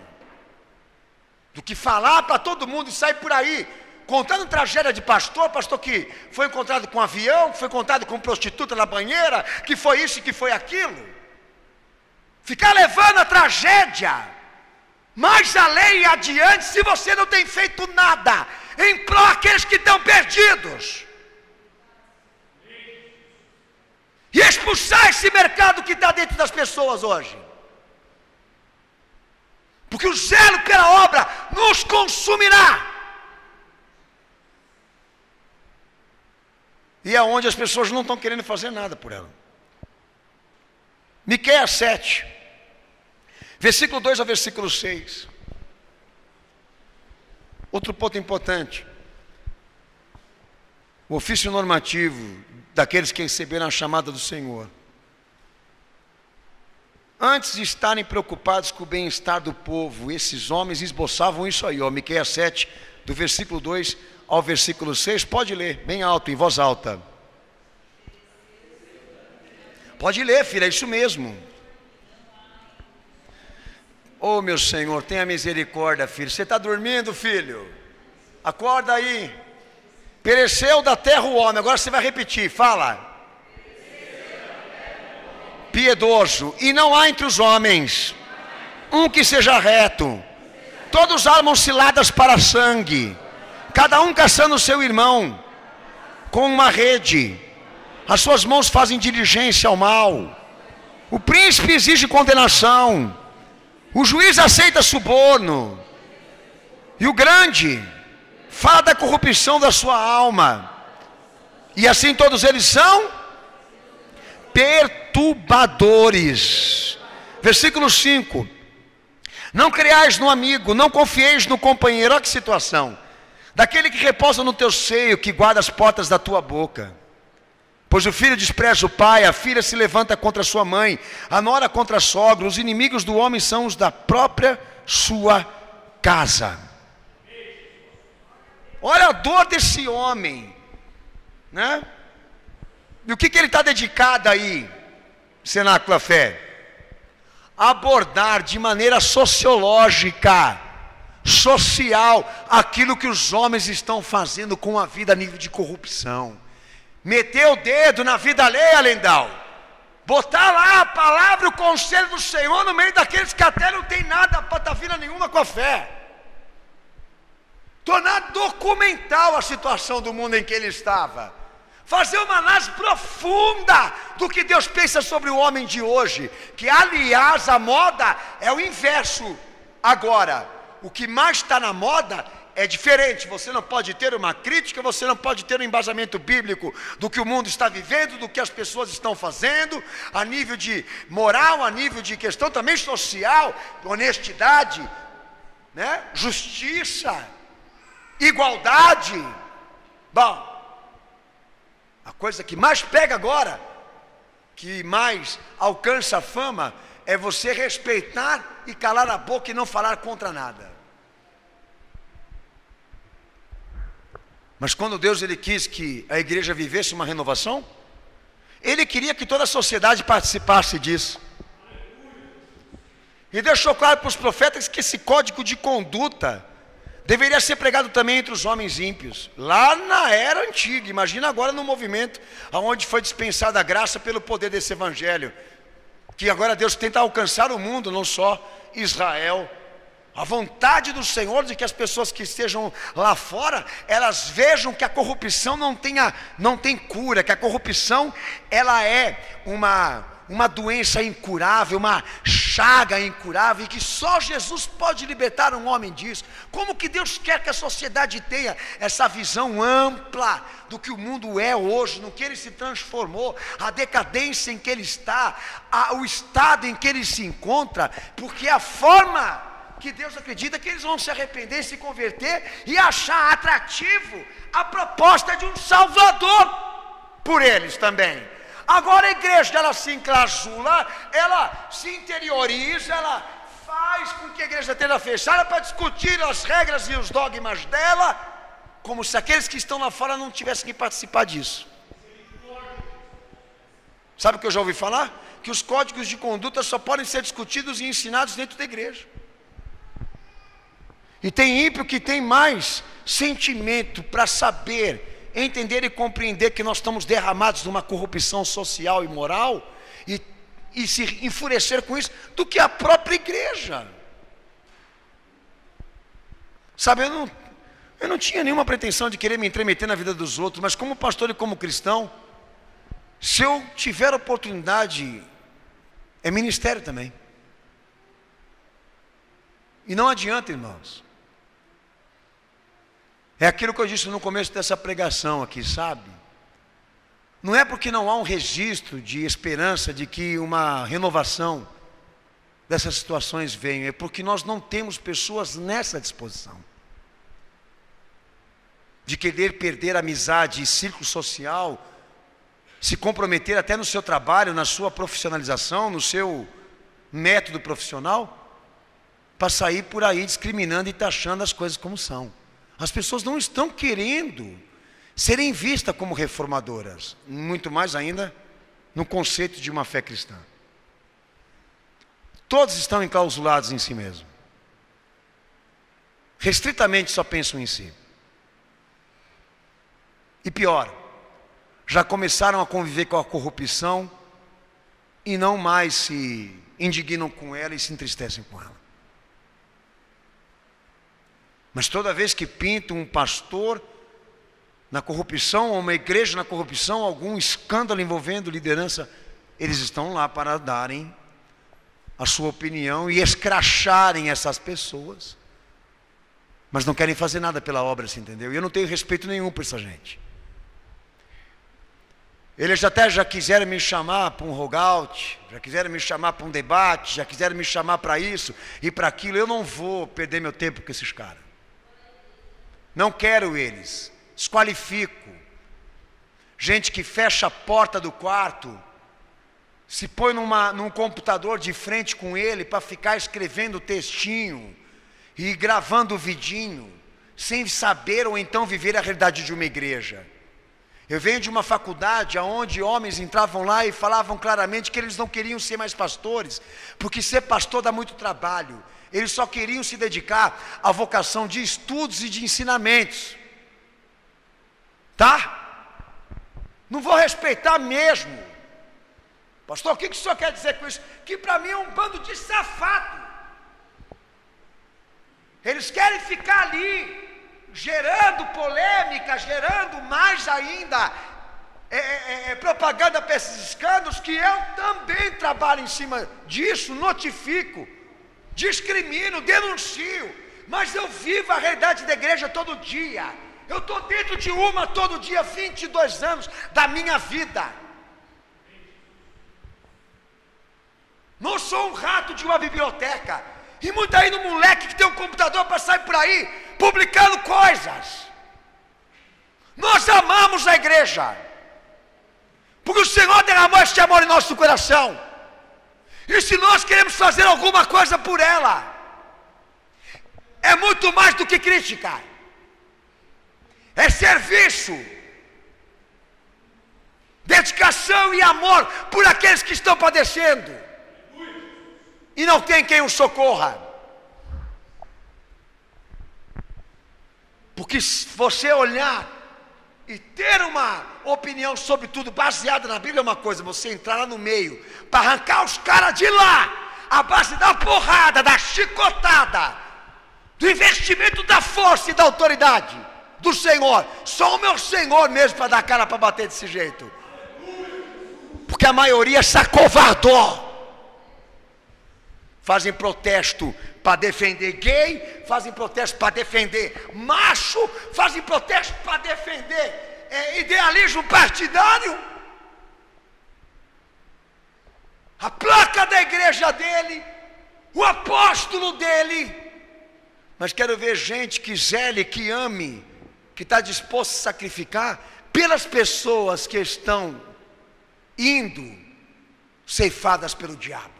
Speaker 2: do que falar para todo mundo e sair por aí contando tragédia de pastor que foi encontrado com um avião, que foi encontrado com prostituta na banheira, que foi isso e que foi aquilo. Ficar levando a tragédia mais além e adiante, se você não tem feito nada em prol daqueles que estão perdidos, e expulsar esse mercado que está dentro das pessoas hoje, porque o zelo pela obra nos consumirá, e é onde as pessoas não estão querendo fazer nada por ela. Miqueias 7, versículo 2 ao versículo 6. Outro ponto importante: o ofício normativo daqueles que receberam a chamada do Senhor. Antes de estarem preocupados com o bem-estar do povo, esses homens esboçavam isso aí, ó, Miqueias 7, do versículo 2 ao versículo 6. Pode ler, bem alto, em voz alta. Pode ler, filha, é isso mesmo. Oh, meu Senhor, tenha misericórdia, filho. Você está dormindo, filho? Acorda aí. Pereceu da terra o homem. Agora você vai repetir, fala. Piedoso, e não há entre os homens um que seja reto. Todos armam ciladas para sangue, cada um caçando o seu irmão com uma rede. As suas mãos fazem diligência ao mal. O príncipe exige condenação, o juiz aceita suborno, e o grande fala da corrupção da sua alma. E assim todos eles são perturbadores. Versículo 5: não creais no amigo, não confieis no companheiro. Olha que situação: daquele que repousa no teu seio, que guarda as portas da tua boca. Pois o filho despreza o pai, a filha se levanta contra sua mãe, a nora contra a sogra. Os inimigos do homem são os da própria sua casa. Olha a dor desse homem, né? E o que ele está dedicado aí, Cenáculo da Fé? Abordar de maneira sociológica, social, aquilo que os homens estão fazendo com a vida a nível de corrupção. Meter o dedo na vida alheia, Lendal. Botar lá a palavra e o conselho do Senhor no meio daqueles que até não tem nada, patavina nenhuma com a fé. Tornar documental a situação do mundo em que ele estava. Fazer uma análise profunda do que Deus pensa sobre o homem de hoje. Que aliás a moda é o inverso. Agora, o que mais está na moda é diferente. Você não pode ter uma crítica, você não pode ter um embasamento bíblico do que o mundo está vivendo, do que as pessoas estão fazendo, a nível de moral, a nível de questão também social, honestidade, né? Justiça, igualdade. Bom, a coisa que mais pega agora, que mais alcança a fama, é você respeitar e calar a boca e não falar contra nada. Mas quando Deus ele quis que a igreja vivesse uma renovação, Ele queria que toda a sociedade participasse disso. E deixou claro para os profetas que esse código de conduta deveria ser pregado também entre os homens ímpios, lá na era antiga. Imagina agora no movimento onde foi dispensada a graça pelo poder desse evangelho, que agora Deus tenta alcançar o mundo, não só Israel. A vontade do Senhor de que as pessoas que estejam lá fora, elas vejam que a corrupção não tem cura, que a corrupção ela é uma doença incurável, uma chaga incurável, e que só Jesus pode libertar um homem disso. Como que Deus quer que a sociedade tenha essa visão ampla do que o mundo é hoje, no que ele se transformou, a decadência em que ele está, o estado em que ele se encontra, porque a forma que Deus acredita que eles vão se arrepender, se converter e achar atrativo a proposta de um Salvador por eles também. Agora a igreja, ela se enclausula, ela se interioriza, ela faz com que a igreja esteja fechada para discutir as regras e os dogmas dela, como se aqueles que estão lá fora não tivessem que participar disso. Sabe o que eu já ouvi falar? Que os códigos de conduta só podem ser discutidos e ensinados dentro da igreja. E tem ímpio que tem mais sentimento para saber, entender e compreender que nós estamos derramados numa corrupção social e moral, e se enfurecer com isso, do que a própria igreja. Sabe, eu não tinha nenhuma pretensão de querer me intrometer na vida dos outros, mas como pastor e como cristão, se eu tiver oportunidade, é ministério também. E não adianta, irmãos. É aquilo que eu disse no começo dessa pregação aqui, sabe? Não é porque não há um registro de esperança de que uma renovação dessas situações venha, é porque nós não temos pessoas nessa disposição de querer perder a amizade e círculo social, se comprometer até no seu trabalho, na sua profissionalização, no seu método profissional, para sair por aí discriminando e taxando as coisas como são. As pessoas não estão querendo serem vistas como reformadoras, muito mais ainda no conceito de uma fé cristã. Todos estão enclausulados em si mesmos. Restritamente só pensam em si. E pior, já começaram a conviver com a corrupção e não mais se indignam com ela e se entristecem com ela. Mas toda vez que pintam um pastor na corrupção, ou uma igreja na corrupção, algum escândalo envolvendo liderança, eles estão lá para darem a sua opinião e escracharem essas pessoas, mas não querem fazer nada pela obra, você entendeu? E eu não tenho respeito nenhum por essa gente. Eles até já quiseram me chamar para um rogout, já quiseram me chamar para um debate, já quiseram me chamar para isso e para aquilo. Eu não vou perder meu tempo com esses caras. Não quero eles, desqualifico. Gente que fecha a porta do quarto, se põe num computador de frente com ele para ficar escrevendo textinho e gravando vidinho, sem saber ou então viver a realidade de uma igreja. Eu venho de uma faculdade onde homens entravam lá e falavam claramente que eles não queriam ser mais pastores, porque ser pastor dá muito trabalho. Eles só queriam se dedicar à vocação de estudos e de ensinamentos. Tá? Não vou respeitar mesmo. Pastor, o que o senhor quer dizer com isso? Que para mim é um bando de safado. Eles querem ficar ali, gerando polêmica, gerando mais ainda propaganda para esses escândalos, que eu também trabalho em cima disso, notifico, discrimino, denuncio, mas eu vivo a realidade da igreja todo dia. Eu estou dentro de uma todo dia, 22 anos da minha vida. Não sou um rato de uma biblioteca. E muito aí no moleque que tem um computador para sair por aí publicando coisas. Nós amamos a igreja, porque o Senhor derramou este amor em nosso coração. E se nós queremos fazer alguma coisa por ela, é muito mais do que crítica, é serviço, dedicação e amor por aqueles que estão padecendo e não tem quem os socorra. Porque se você olhar e ter uma opinião sobre tudo baseada na Bíblia é uma coisa, você entrar lá no meio para arrancar os caras de lá, a base da porrada, da chicotada, do investimento da força e da autoridade do Senhor. Só o meu Senhor mesmo para dar cara para bater desse jeito, porque a maioria se acovardou. Fazem protesto para defender gay, fazem protesto para defender macho, fazem protesto para defender idealismo partidário. A placa da igreja dele, o apóstolo dele. Mas quero ver gente que zele, que ame, que está disposto a sacrificar pelas pessoas que estão indo ceifadas pelo diabo.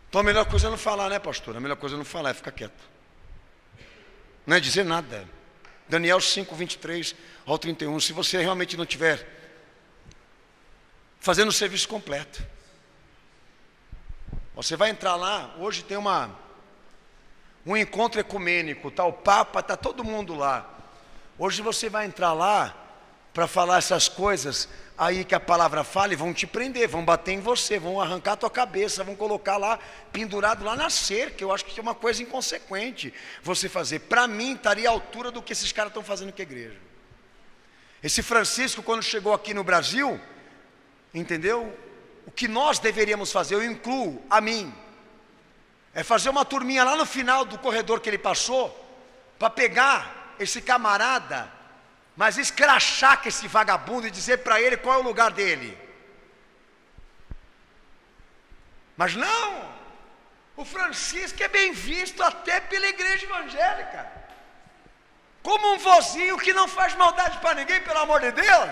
Speaker 2: Então a melhor coisa é não falar, né, pastor? A melhor coisa é não falar, é ficar quieto. Não é dizer nada. Daniel 5, 23 ao 31. Se você realmente não estiver fazendo o serviço completo, você vai entrar lá. Hoje tem um encontro ecumênico, tá o Papa, tá todo mundo lá. Hoje você vai entrar lá para falar essas coisas aí que a palavra fala, e vão te prender, vão bater em você, vão arrancar a tua cabeça, vão colocar lá, pendurado lá na cerca. Eu acho que é uma coisa inconsequente você fazer. Para mim, estaria à altura do que esses caras estão fazendo com a igreja. Esse Francisco, quando chegou aqui no Brasil, entendeu? O que nós deveríamos fazer, eu incluo a mim, é fazer uma turminha lá no final do corredor que ele passou, para pegar esse camarada, mas escrachar com esse vagabundo e dizer para ele qual é o lugar dele. Mas não, o Francisco é bem visto até pela igreja evangélica, como um vozinho que não faz maldade para ninguém, pelo amor de Deus.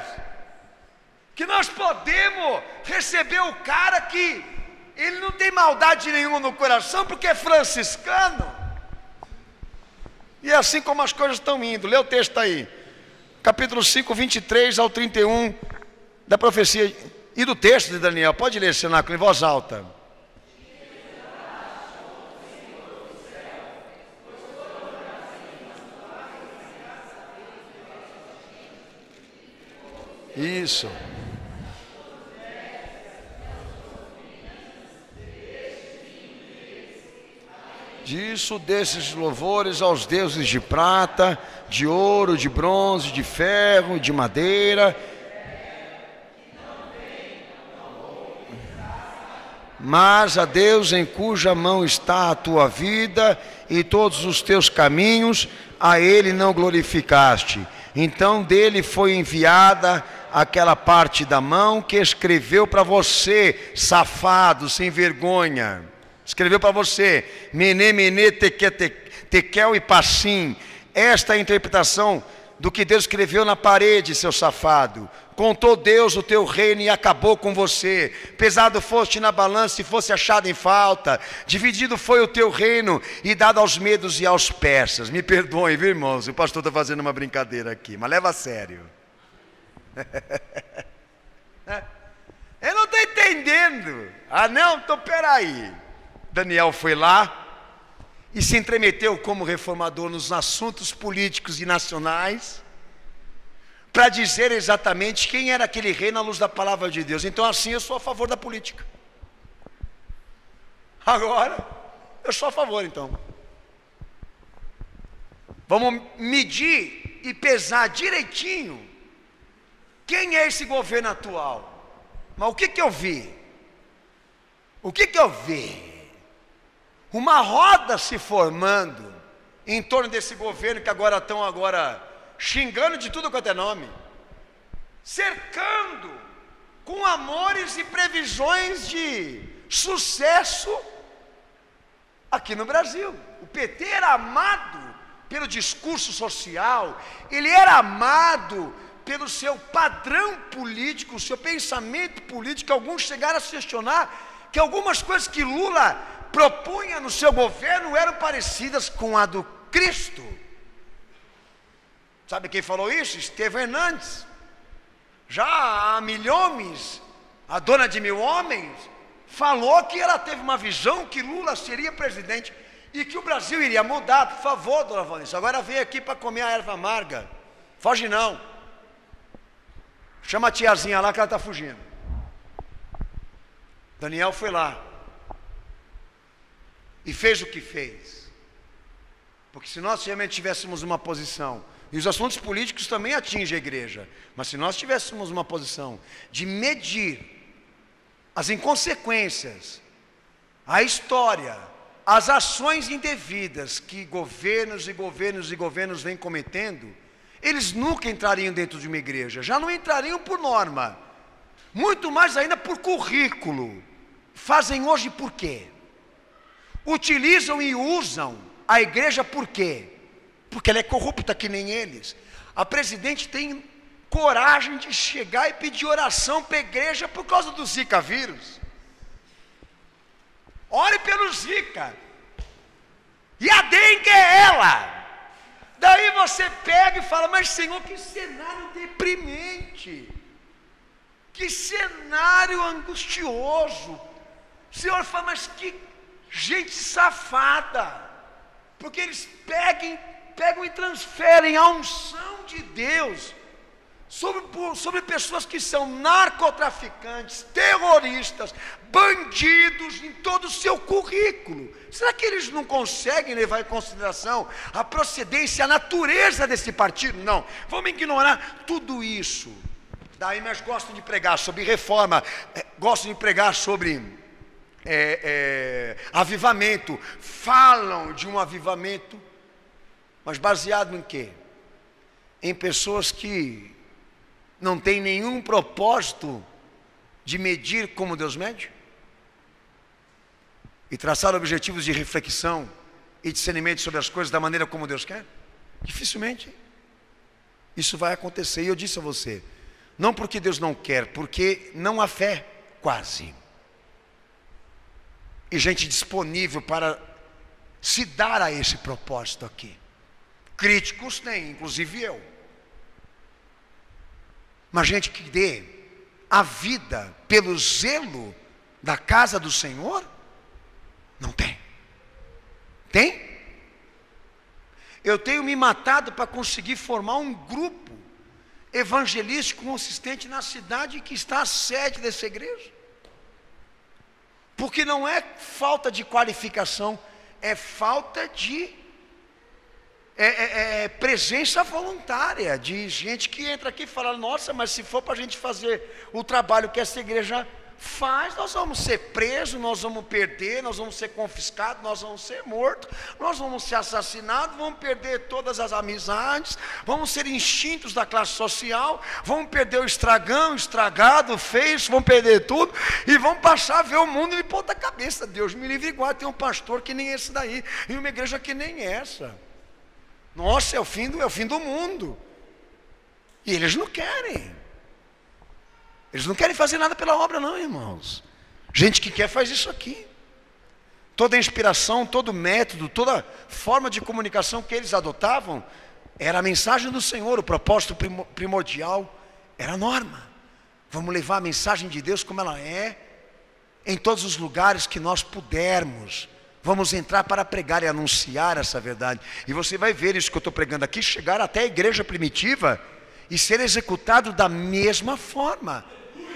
Speaker 2: Que nós podemos receber o cara que ele não tem maldade nenhuma no coração, porque é franciscano. E é assim como as coisas estão indo. Lê o texto aí, capítulo 5, 23 ao 31 da profecia e do texto de Daniel. Pode ler, cenáculo, em voz alta. Isso. Disso, desses louvores aos deuses de prata, de ouro, de bronze, de ferro, de madeira. Mas a Deus em cuja mão está a tua vida e todos os teus caminhos, a Ele não glorificaste. Então dele foi enviada aquela parte da mão que escreveu para você, safado, sem vergonha. Escreveu para você, Mene, Mene, Tekel e Passim. Esta é a interpretação do que Deus escreveu na parede, seu safado. Contou Deus o teu reino e acabou com você. Pesado foste na balança e fosse achado em falta. Dividido foi o teu reino e dado aos medos e aos persas. Me perdoem, viu, irmãos? O pastor está fazendo uma brincadeira aqui, mas leva a sério. Eu não estou entendendo. Ah não, então peraí. Daniel foi lá e se entremeteu como reformador nos assuntos políticos e nacionais, para dizer exatamente quem era aquele rei na luz da palavra de Deus. Então assim eu sou a favor da política. Agora, eu sou a favor então. Vamos medir e pesar direitinho quem é esse governo atual. Mas o que eu vi? O que eu vi? Uma roda se formando em torno desse governo que agora estão xingando de tudo quanto é nome, cercando com amores e previsões de sucesso aqui no Brasil. O PT era amado pelo discurso social, ele era amado pelo seu padrão político, o seu pensamento político. Alguns chegaram a se questionar que algumas coisas que Lula propunha no seu governo eram parecidas com a do Cristo. Sabe quem falou isso? Estevão Hernandes. Já há milhões, a dona de 1000 homens, falou que ela teve uma visão que Lula seria presidente e que o Brasil iria mudar. Por favor, dona Vanessa, agora vem aqui para comer a erva amarga. Foge não. Chama a tiazinha lá que ela está fugindo. Daniel foi lá e fez o que fez. Porque se nós realmente tivéssemos uma posição, e os assuntos políticos também atingem a igreja, mas se nós tivéssemos uma posição de medir as inconsequências, a história, as ações indevidas que governos vêm cometendo, eles nunca entrariam dentro de uma igreja, já não entrariam por norma, muito mais ainda por currículo. Fazem hoje por quê? Utilizam e usam a igreja por quê? Porque ela é corrupta que nem eles. A presidente tem coragem de chegar e pedir oração para a igreja por causa do Zika vírus. Ore pelo Zika. E a dengue é ela. Daí você pega e fala, mas Senhor, que cenário deprimente. Que cenário angustioso. O Senhor fala, mas que gente safada. Porque eles pegam e transferem a unção de Deus sobre pessoas que são narcotraficantes, terroristas, bandidos, em todo o seu currículo. Será que eles não conseguem levar em consideração a procedência, a natureza desse partido? Não, vamos ignorar tudo isso. Daí, mas gostam de pregar sobre reforma, gostam de pregar sobre avivamento, falam de um avivamento, mas baseado em quê? Em pessoas que não têm nenhum propósito de medir como Deus mede e traçar objetivos de reflexão e discernimento sobre as coisas da maneira como Deus quer. Dificilmente isso vai acontecer. E eu disse a você, não porque Deus não quer, porque não há fé quase, e gente disponível para se dar a esse propósito aqui. Críticos tem, inclusive eu, mas gente que dê a vida pelo zelo da casa do Senhor, não tem. Tem? Eu tenho me matado para conseguir formar um grupo evangelístico consistente na cidade que está a sede dessa igreja, porque não é falta de qualificação, é falta de presença voluntária, de gente que entra aqui e fala, nossa, mas se for para a gente fazer o trabalho que essa igreja faz, nós vamos ser presos, nós vamos perder, nós vamos ser confiscados, nós vamos ser mortos, nós vamos ser assassinados, vamos perder todas as amizades, vamos ser extintos da classe social, vamos perder o estragão, o estragado, o feio, vamos perder tudo, e vamos passar a ver o mundo de ponta cabeça. Deus me livre, igual tem um pastor que nem esse daí, e uma igreja que nem essa. Nossa, é o fim do mundo. E eles não querem. Eles não querem fazer nada pela obra não, irmãos. Gente que quer faz isso aqui. Toda a inspiração, todo método, toda forma de comunicação que eles adotavam era a mensagem do Senhor, o propósito primordial era a norma. Vamos levar a mensagem de Deus como ela é, em todos os lugares que nós pudermos. Vamos entrar para pregar e anunciar essa verdade. E você vai ver isso que eu estou pregando aqui, chegar até a igreja primitiva e ser executado da mesma forma.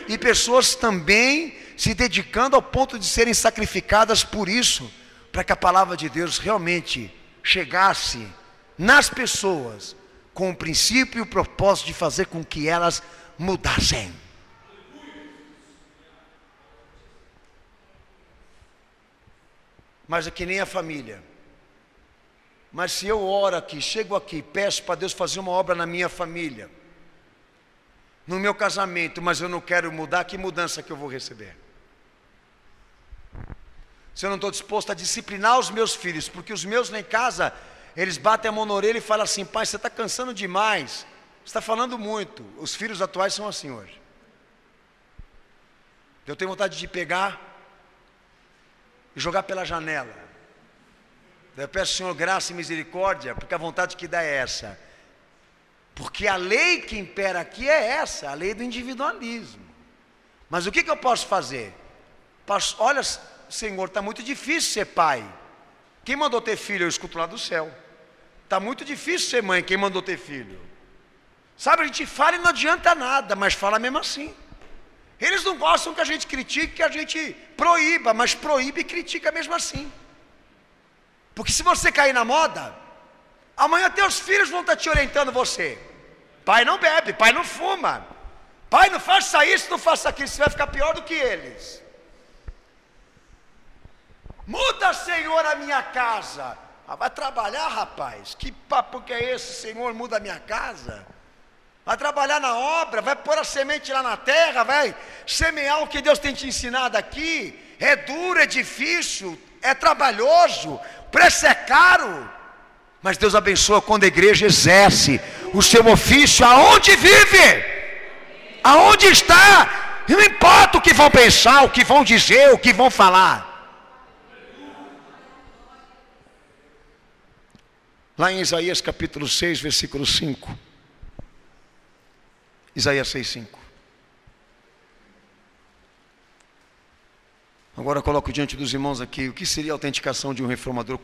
Speaker 2: E pessoas também se dedicando ao ponto de serem sacrificadas por isso, para que a palavra de Deus realmente chegasse nas pessoas, com o princípio e o propósito de fazer com que elas mudassem. Mas é que nem a família. Mas se eu oro aqui, chego aqui, peço para Deus fazer uma obra na minha família, no meu casamento, mas eu não quero mudar, que mudança que eu vou receber? Se eu não estou disposto a disciplinar os meus filhos, porque os meus lá em casa, eles batem a mão na orelha e falam assim, pai, você está cansando demais, você está falando muito. Os filhos atuais são assim hoje. Eu tenho vontade de pegar e jogar pela janela. Eu peço ao Senhor graça e misericórdia, porque a vontade que dá é essa. Porque a lei que impera aqui é essa, a lei do individualismo. Mas o que eu posso fazer? Olha, Senhor, está muito difícil ser pai. Quem mandou ter filho? Eu escuto lá do céu. Está muito difícil ser mãe. Quem mandou ter filho? Sabe, a gente fala e não adianta nada, mas fala mesmo assim. Eles não gostam que a gente critique, que a gente proíba, mas proíbe e critica mesmo assim. Porque se você cair na moda, amanhã teus filhos vão estar te orientando você. Pai não bebe, pai não fuma, pai não faça isso, não faça aquilo, você vai ficar pior do que eles. Muda, Senhor, a minha casa. Vai trabalhar, rapaz? Que papo que é esse, Senhor, muda a minha casa? Vai trabalhar na obra, vai pôr a semente lá na terra, vai semear o que Deus tem te ensinado aqui. É duro, é difícil, é trabalhoso, o preço é caro. Mas Deus abençoa quando a igreja exerce o seu ofício aonde vive, aonde está. E não importa o que vão pensar, o que vão dizer, o que vão falar. Lá em Isaías capítulo 6, versículo 5. Isaías 6,5. Agora eu coloco diante dos irmãos aqui o que seria a autenticação de um reformador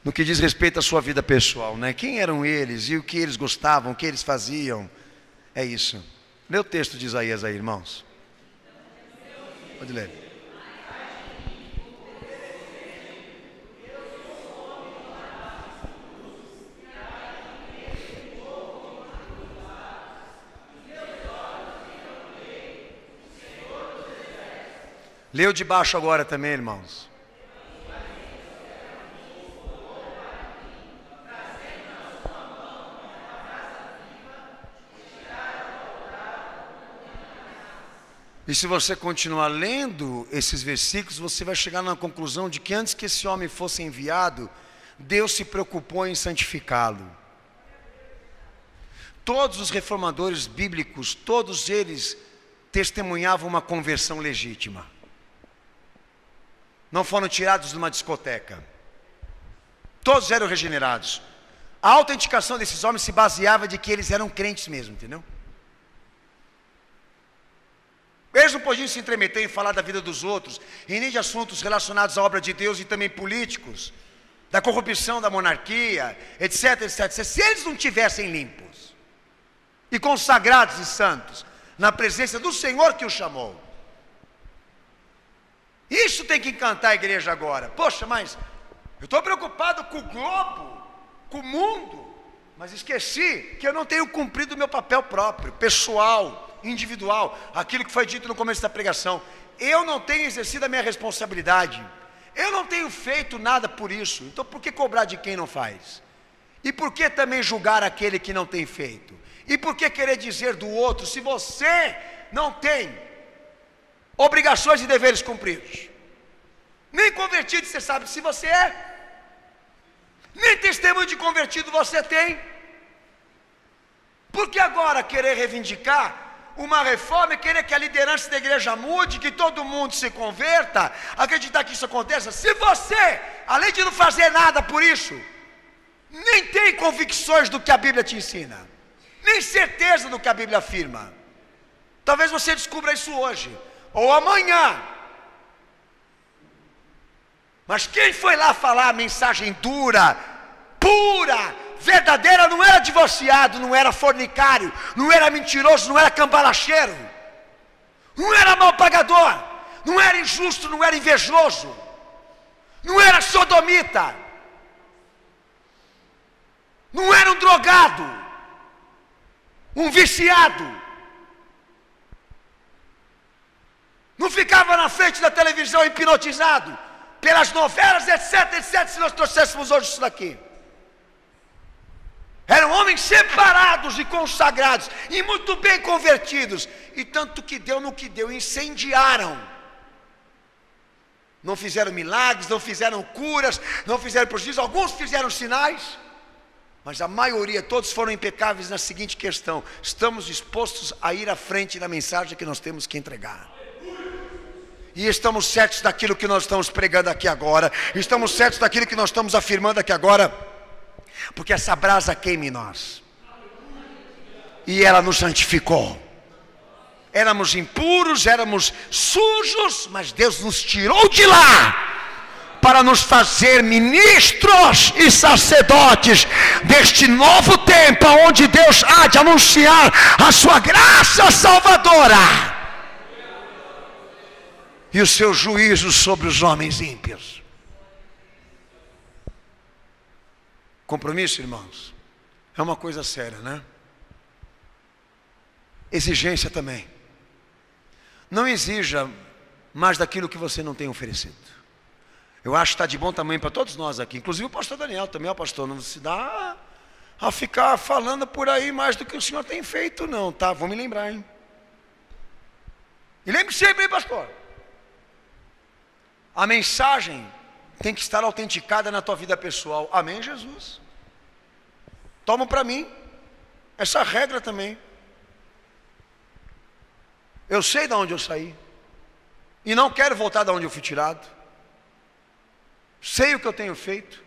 Speaker 2: no que diz respeito à sua vida pessoal, né? Quem eram eles e o que eles gostavam, o que eles faziam. É isso. Lê o texto de Isaías aí, irmãos. Pode ler. Leu de baixo agora também, irmãos. E se você continuar lendo esses versículos, você vai chegar na conclusão de que antes que esse homem fosse enviado, Deus se preocupou em santificá-lo. Todos os reformadores bíblicos, todos eles testemunhavam uma conversão legítima. Não foram tirados de uma discoteca. Todos eram regenerados. A autenticação desses homens se baseava de que eles eram crentes mesmo, entendeu? Eles não podiam se intrometer em falar da vida dos outros, e nem de assuntos relacionados à obra de Deus e também políticos, da corrupção da monarquia, etc, etc. Se eles não tivessem limpos e consagrados e santos na presença do Senhor que os chamou, isso tem que encantar a igreja agora. Poxa, mas Eu estou preocupado com o globo, com o mundo, mas esqueci que eu não tenho cumprido o meu papel próprio, pessoal, individual, aquilo que foi dito no começo da pregação. Eu não tenho exercido a minha responsabilidade, eu não tenho feito nada por isso, então por que cobrar de quem não faz? E por que também julgar aquele que não tem feito? E por que querer dizer do outro, se você não tem obrigações e deveres cumpridos? Nem convertido você sabe se você é, nem testemunho de convertido você tem. Por que agora querer reivindicar uma reforma e querer que a liderança da igreja mude, que todo mundo se converta, acreditar que isso aconteça, se você, além de não fazer nada por isso, nem tem convicções do que a Bíblia te ensina, nem certeza do que a Bíblia afirma? Talvez você descubra isso hoje, ou amanhã. Mas quem foi lá falar a mensagem dura, pura, verdadeira, não era divorciado, não era fornicário, não era mentiroso, não era cambalacheiro, não era mal pagador, não era injusto, não era invejoso, não era sodomita, não era um drogado, um viciado, não ficava na frente da televisão hipnotizado pelas novelas, etc, etc, se nós trouxéssemos hoje isso daqui. Eram homens separados e consagrados, e muito bem convertidos, e tanto que deu no que deu, incendiaram. Não fizeram milagres, não fizeram curas, não fizeram prodígios, alguns fizeram sinais, mas a maioria, todos foram impecáveis na seguinte questão: estamos dispostos a ir à frente da mensagem que nós temos que entregar. E estamos certos daquilo que nós estamos pregando aqui agora, estamos certos daquilo que nós estamos afirmando aqui agora, porque essa brasa queima em nós, e ela nos santificou. Éramos impuros, éramos sujos, mas Deus nos tirou de lá, para nos fazer ministros e sacerdotes deste novo tempo, onde Deus há de anunciar a sua graça salvadora e o seu juízo sobre os homens ímpios. Compromisso, irmãos, é uma coisa séria, né? Exigência também. Não exija mais daquilo que você não tem oferecido. Eu acho que está de bom tamanho para todos nós aqui, inclusive o pastor Daniel também. Ó, pastor, não se dá a ficar falando por aí mais do que o senhor tem feito não, tá? Vou me lembrar, hein? E lembre sempre, hein, pastor? A mensagem tem que estar autenticada na tua vida pessoal. Amém, Jesus? Toma para mim essa regra também. Eu sei de onde eu saí, e não quero voltar de onde eu fui tirado. Sei o que eu tenho feito,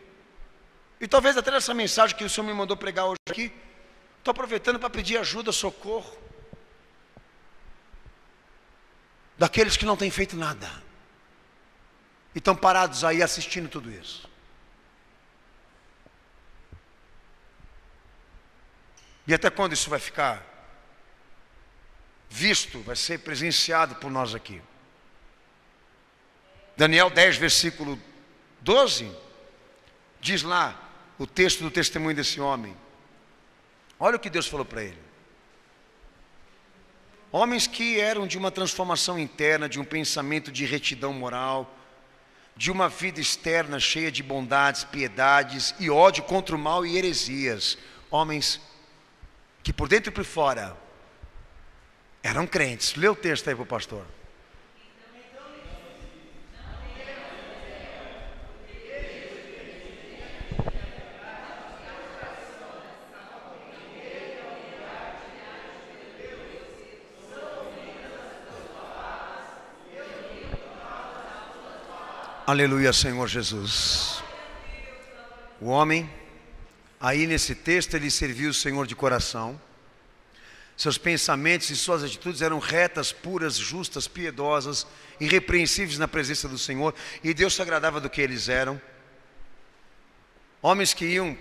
Speaker 2: e talvez até nessa mensagem que o Senhor me mandou pregar hoje aqui, estou aproveitando para pedir ajuda, socorro, daqueles que não têm feito nada, e estão parados aí assistindo tudo isso. E até quando isso vai ficar visto, vai ser presenciado por nós aqui? Daniel 10, versículo 12, diz lá o texto do testemunho desse homem. Olha o que Deus falou para ele. Homens que eram de uma transformação interna, de um pensamento de retidão moral, de uma vida externa cheia de bondades, piedades e ódio contra o mal e heresias. Homens que por dentro e por fora eram crentes. Lê o texto aí para o pastor. Aleluia, Senhor Jesus. O homem, aí nesse texto, ele serviu o Senhor de coração. Seus pensamentos e suas atitudes eram retas, puras, justas, piedosas, irrepreensíveis na presença do Senhor, e Deus se agradava do que eles eram. Homens que iam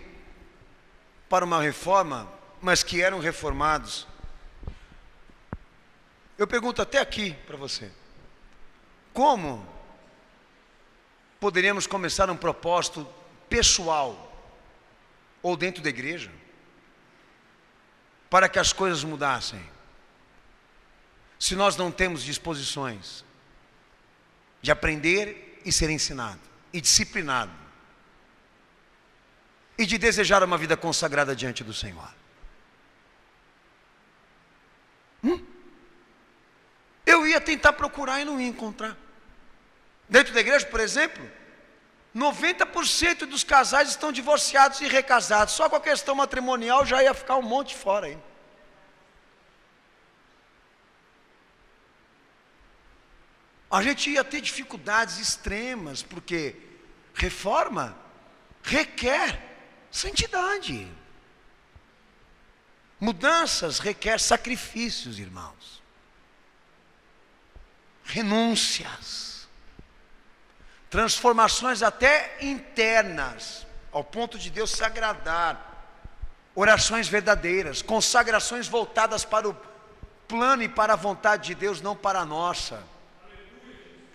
Speaker 2: para uma reforma, mas que eram reformados. Eu pergunto até aqui para você: como poderíamos começar um propósito pessoal ou dentro da igreja para que as coisas mudassem, se nós não temos disposições de aprender e ser ensinado, e disciplinado, e de desejar uma vida consagrada diante do Senhor? Eu ia tentar procurar e não ia encontrar. Dentro da igreja, por exemplo, 90% dos casais estão divorciados e recasados. Só com a questão matrimonial já ia ficar um monte fora aí. A gente ia ter dificuldades extremas, porque reforma requer santidade. Mudanças requer sacrifícios, irmãos. Renúncias. Transformações até internas, ao ponto de Deus se agradar. Orações verdadeiras, consagrações voltadas para o plano e para a vontade de Deus, não para a nossa.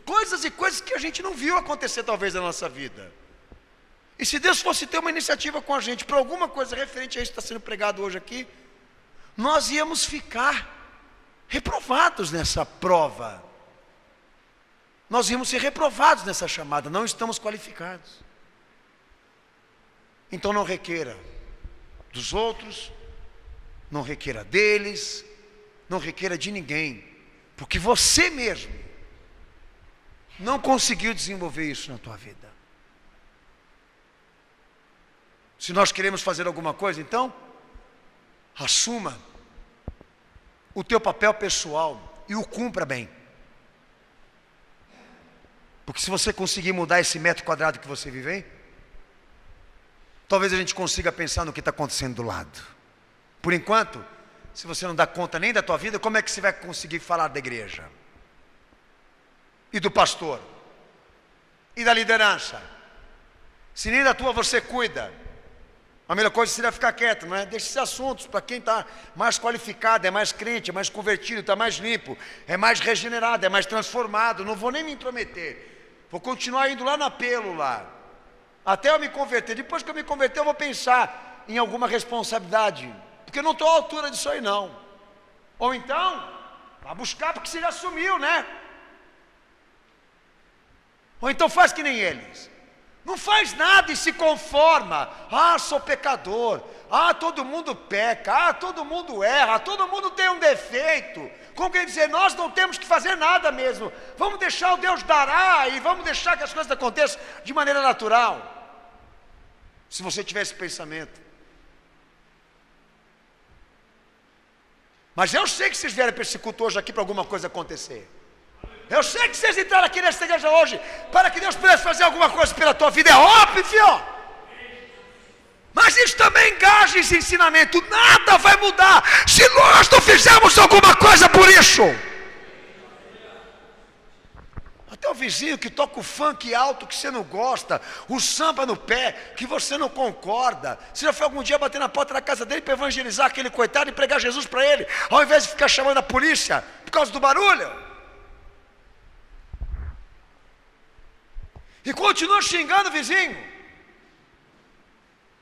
Speaker 2: Coisas e coisas que a gente não viu acontecer talvez na nossa vida. E se Deus fosse ter uma iniciativa com a gente para alguma coisa referente a isso que está sendo pregado hoje aqui, nós íamos ficar reprovados nessa prova. Nós íamos ser reprovados nessa chamada, não estamos qualificados. Então não requeira dos outros, não requeira deles, não requeira de ninguém, porque você mesmo não conseguiu desenvolver isso na tua vida. Se nós queremos fazer alguma coisa, então, assuma o teu papel pessoal e o cumpra bem. Porque se você conseguir mudar esse metro quadrado que você vive, talvez a gente consiga pensar no que está acontecendo do lado. Por enquanto, se você não dá conta nem da tua vida, como é que você vai conseguir falar da igreja? E do pastor? E da liderança? Se nem da tua você cuida, a melhor coisa seria ficar quieto, não é? Deixa esses assuntos para quem está mais qualificado, é mais crente, é mais convertido, está mais limpo, é mais regenerado, é mais transformado. Não vou nem me intrometer. Vou continuar indo lá no apelo lá, até eu me converter. Depois que eu me converter, eu vou pensar em alguma responsabilidade, porque eu não estou à altura disso aí não. Ou então, vai buscar porque você já assumiu, né? Ou então faz que nem eles. Não faz nada e se conforma. Ah, sou pecador. Ah, todo mundo peca. Ah, todo mundo erra. Todo mundo tem um defeito. Como quer dizer, nós não temos que fazer nada mesmo. Vamos deixar o Deus dará e vamos deixar que as coisas aconteçam de maneira natural. Se você tiver esse pensamento. Mas eu sei que vocês vieram para esse culto hoje aqui para alguma coisa acontecer. Eu sei que vocês entraram aqui nessa igreja hoje para que Deus pudesse fazer alguma coisa pela tua vida. É óbvio. Mas isso também engaja esse ensinamento. Nada vai mudar se nós não fizermos alguma coisa por isso. Até o vizinho que toca o funk alto que você não gosta, o samba no pé que você não concorda. Você já foi algum dia bater na porta da casa dele para evangelizar aquele coitado e pregar Jesus para ele, ao invés de ficar chamando a polícia por causa do barulho? E continua xingando o vizinho,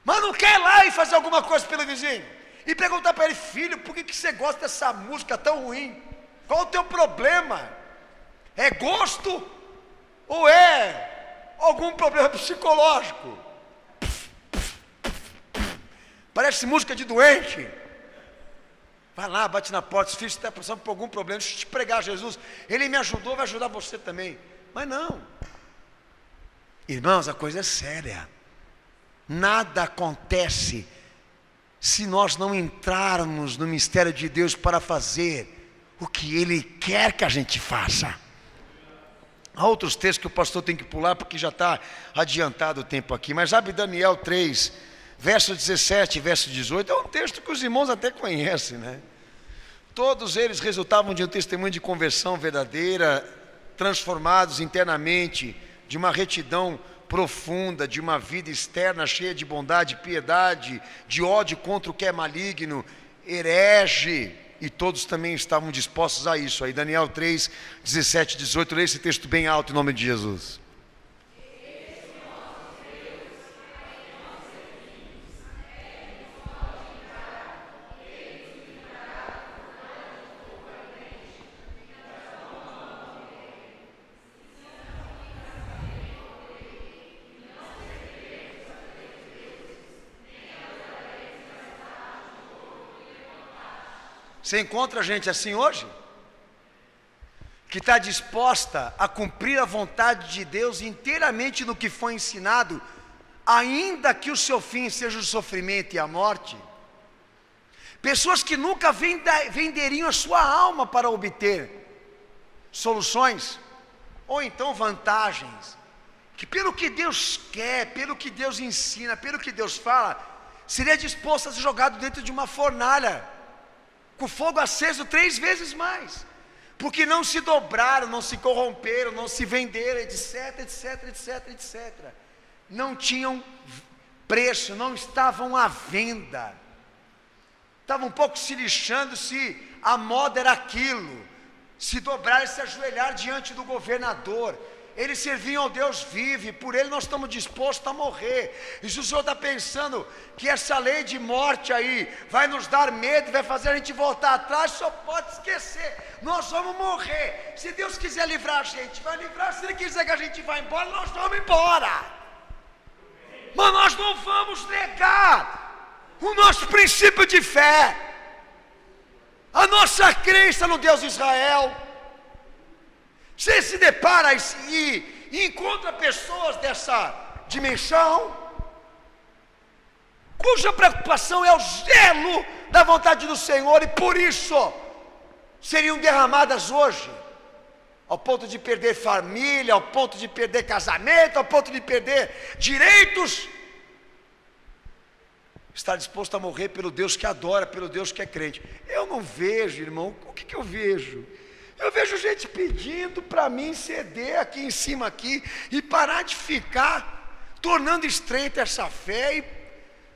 Speaker 2: mas não quer ir lá e fazer alguma coisa pelo vizinho e perguntar para ele: filho, por que você gosta dessa música tão ruim? Qual o teu problema? É gosto ou é algum problema psicológico? Parece música de doente. Vai lá, bate na porta: filho, você está passando por algum problema, deixa eu te pregar Jesus, ele me ajudou, vai ajudar você também. Mas não. Irmãos, a coisa é séria. Nada acontece se nós não entrarmos no mistério de Deus para fazer o que Ele quer que a gente faça. Há outros textos que o pastor tem que pular porque já está adiantado o tempo aqui, mas abre Daniel 3, verso 17 e verso 18, é um texto que os irmãos até conhecem, né? Todos eles resultavam de um testemunho de conversão verdadeira, transformados internamente, de uma retidão profunda, de uma vida externa cheia de bondade, piedade, de ódio contra o que é maligno, herege, e todos também estavam dispostos a isso. Aí Daniel 3, 17 e 18, lê esse texto bem alto em nome de Jesus. Você encontra gente assim hoje? Que está disposta a cumprir a vontade de Deus inteiramente no que foi ensinado, ainda que o seu fim seja o sofrimento e a morte. Pessoas que nunca venderiam a sua alma para obter soluções, ou então vantagens, que pelo que Deus quer, pelo que Deus ensina, pelo que Deus fala, seria disposto a ser jogado dentro de uma fornalha, com fogo aceso 3 vezes mais, porque não se dobraram, não se corromperam, não se venderam, etc, etc, etc, etc. Não tinham preço, não estavam à venda, estavam um pouco se lixando se a moda era aquilo, se dobrar e se ajoelhar diante do governador. Eles serviam ao Deus vivo, e por Ele nós estamos dispostos a morrer. E se o Senhor está pensando que essa lei de morte aí vai nos dar medo, vai fazer a gente voltar atrás, só pode esquecer, nós vamos morrer. Se Deus quiser livrar a gente, vai livrar. Se Ele quiser que a gente vá embora, nós vamos embora. Mas nós não vamos negar o nosso princípio de fé, a nossa crença no Deus de Israel. Você se depara e encontra pessoas dessa dimensão, cuja preocupação é o zelo da vontade do Senhor, e por isso seriam derramadas hoje, ao ponto de perder família, ao ponto de perder casamento, ao ponto de perder direitos. Está disposto a morrer pelo Deus que adora, pelo Deus que é crente. Eu não vejo, irmão, o que eu vejo? Eu vejo gente pedindo para mim ceder aqui em cima aqui e parar de ficar tornando estreita essa fé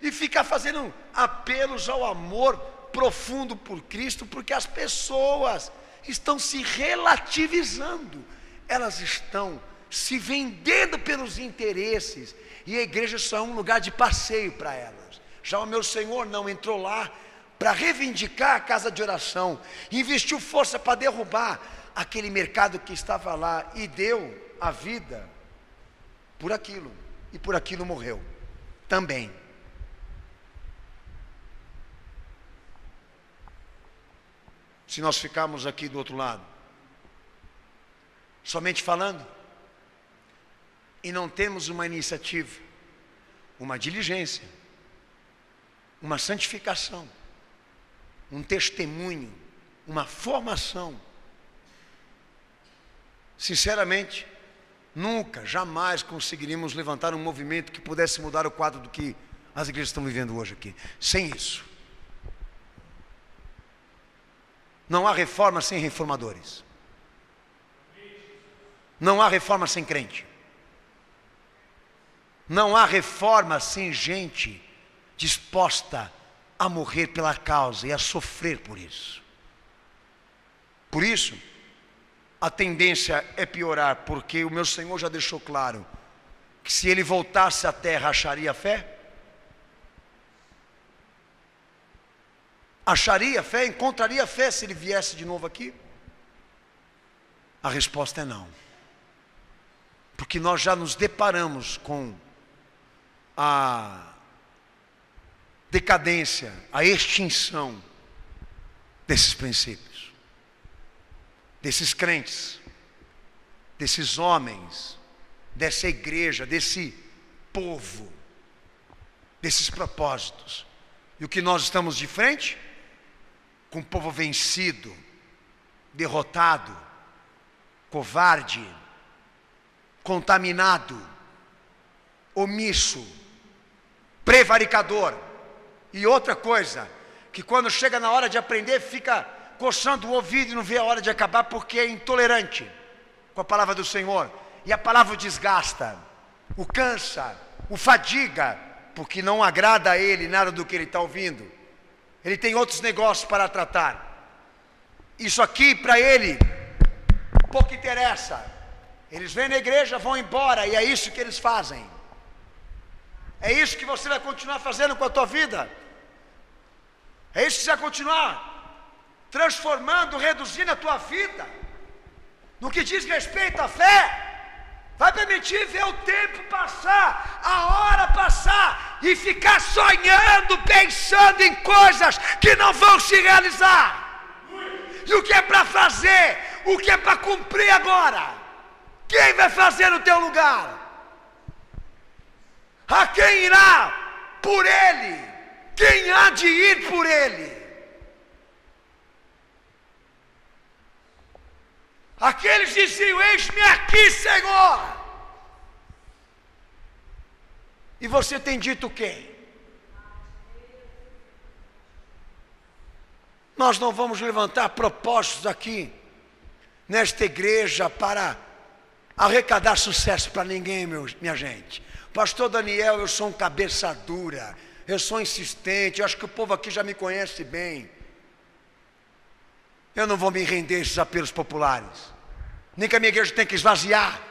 Speaker 2: e ficar fazendo apelos ao amor profundo por Cristo, porque as pessoas estão se relativizando, elas estão se vendendo pelos interesses, e a igreja só é um lugar de passeio para elas. Já o meu Senhor não entrou lá para reivindicar a casa de oração, investiu força para derrubar aquele mercado que estava lá, e deu a vida por aquilo, e por aquilo morreu também. Se nós ficarmos aqui do outro lado, somente falando, e não temos uma iniciativa, uma diligência, uma santificação, um testemunho, uma formação, sinceramente, nunca, jamais conseguiríamos levantar um movimento que pudesse mudar o quadro do que as igrejas estão vivendo hoje aqui. Sem isso, não há reforma sem reformadores, não há reforma sem crente, não há reforma sem gente disposta a morrer pela causa e a sofrer por isso. Por isso, a tendência é piorar, porque o meu Senhor já deixou claro que se Ele voltasse à terra, acharia fé? Acharia fé? Encontraria fé se Ele viesse de novo aqui? A resposta é não, porque nós já nos deparamos com a decadência, a extinção desses princípios, desses crentes, desses homens, dessa igreja, desse povo, desses propósitos. E o que nós estamos de frente? Com um povo vencido, derrotado, covarde, contaminado, omisso, prevaricador. E outra coisa, que quando chega na hora de aprender, fica coçando o ouvido e não vê a hora de acabar, porque é intolerante com a palavra do Senhor. E a palavra o desgasta, o cansa, o fadiga, porque não agrada a ele nada do que ele está ouvindo. Ele tem outros negócios para tratar. Isso aqui para ele pouco interessa. Eles vêm na igreja, vão embora, e é isso que eles fazem. É isso que você vai continuar fazendo com a tua vida? É isso que você vai continuar transformando, reduzindo a tua vida no que diz respeito à fé? Vai permitir ver o tempo passar, a hora passar, e ficar sonhando, pensando em coisas que não vão se realizar? E o que é para fazer? O que é para cumprir agora? Quem vai fazer no teu lugar? A quem irá por ele? Quem há de ir por ele? Aqueles diziam: eis-me aqui, Senhor. E você tem dito quem? Nós não vamos levantar propósitos aqui, nesta igreja, para arrecadar sucesso para ninguém, minha gente. Pastor Daniel, eu sou um cabeça dura, eu sou insistente, eu acho que o povo aqui já me conhece bem. Eu não vou me render a esses apelos populares, nem que a minha igreja tenha que esvaziar.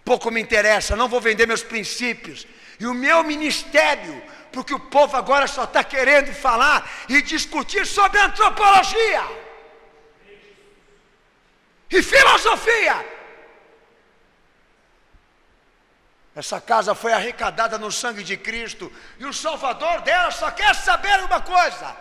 Speaker 2: Pouco me interessa, não vou vender meus princípios e o meu ministério, porque o povo agora só está querendo falar e discutir sobre antropologia e filosofia. Essa casa foi arrecadada no sangue de Cristo, e o Salvador dela só quer saber uma coisa: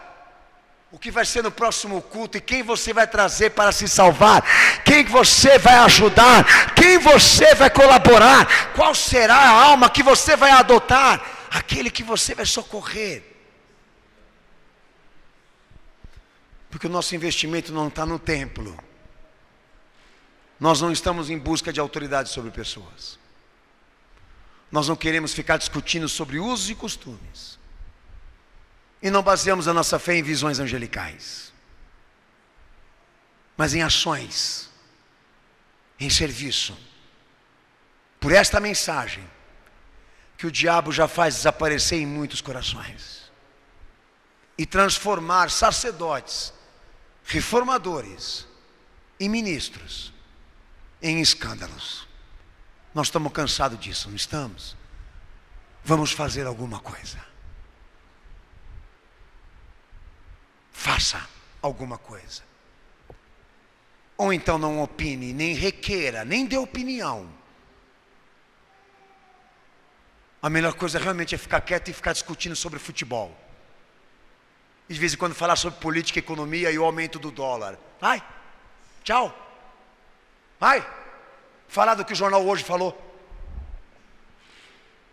Speaker 2: o que vai ser no próximo culto, e quem você vai trazer para se salvar, quem você vai ajudar, quem você vai colaborar, qual será a alma que você vai adotar, aquele que você vai socorrer. Porque o nosso investimento não está no templo. Nós não estamos em busca de autoridade sobre pessoas. Nós não queremos ficar discutindo sobre usos e costumes. E não baseamos a nossa fé em visões angelicais, mas em ações, em serviço. Por esta mensagem que o diabo já faz desaparecer em muitos corações e transformar sacerdotes, reformadores e ministros em escândalos. Nós estamos cansados disso, não estamos? Vamos fazer alguma coisa. Faça alguma coisa. Ou então não opine, nem requeira, nem dê opinião. A melhor coisa realmente é ficar quieto e ficar discutindo sobre futebol. E de vez em quando falar sobre política, economia e o aumento do dólar. Vai, tchau. Vai. Falar do que o jornal hoje falou.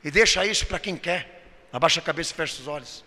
Speaker 2: E deixa isso para quem quer. Abaixa a cabeça e fecha os olhos.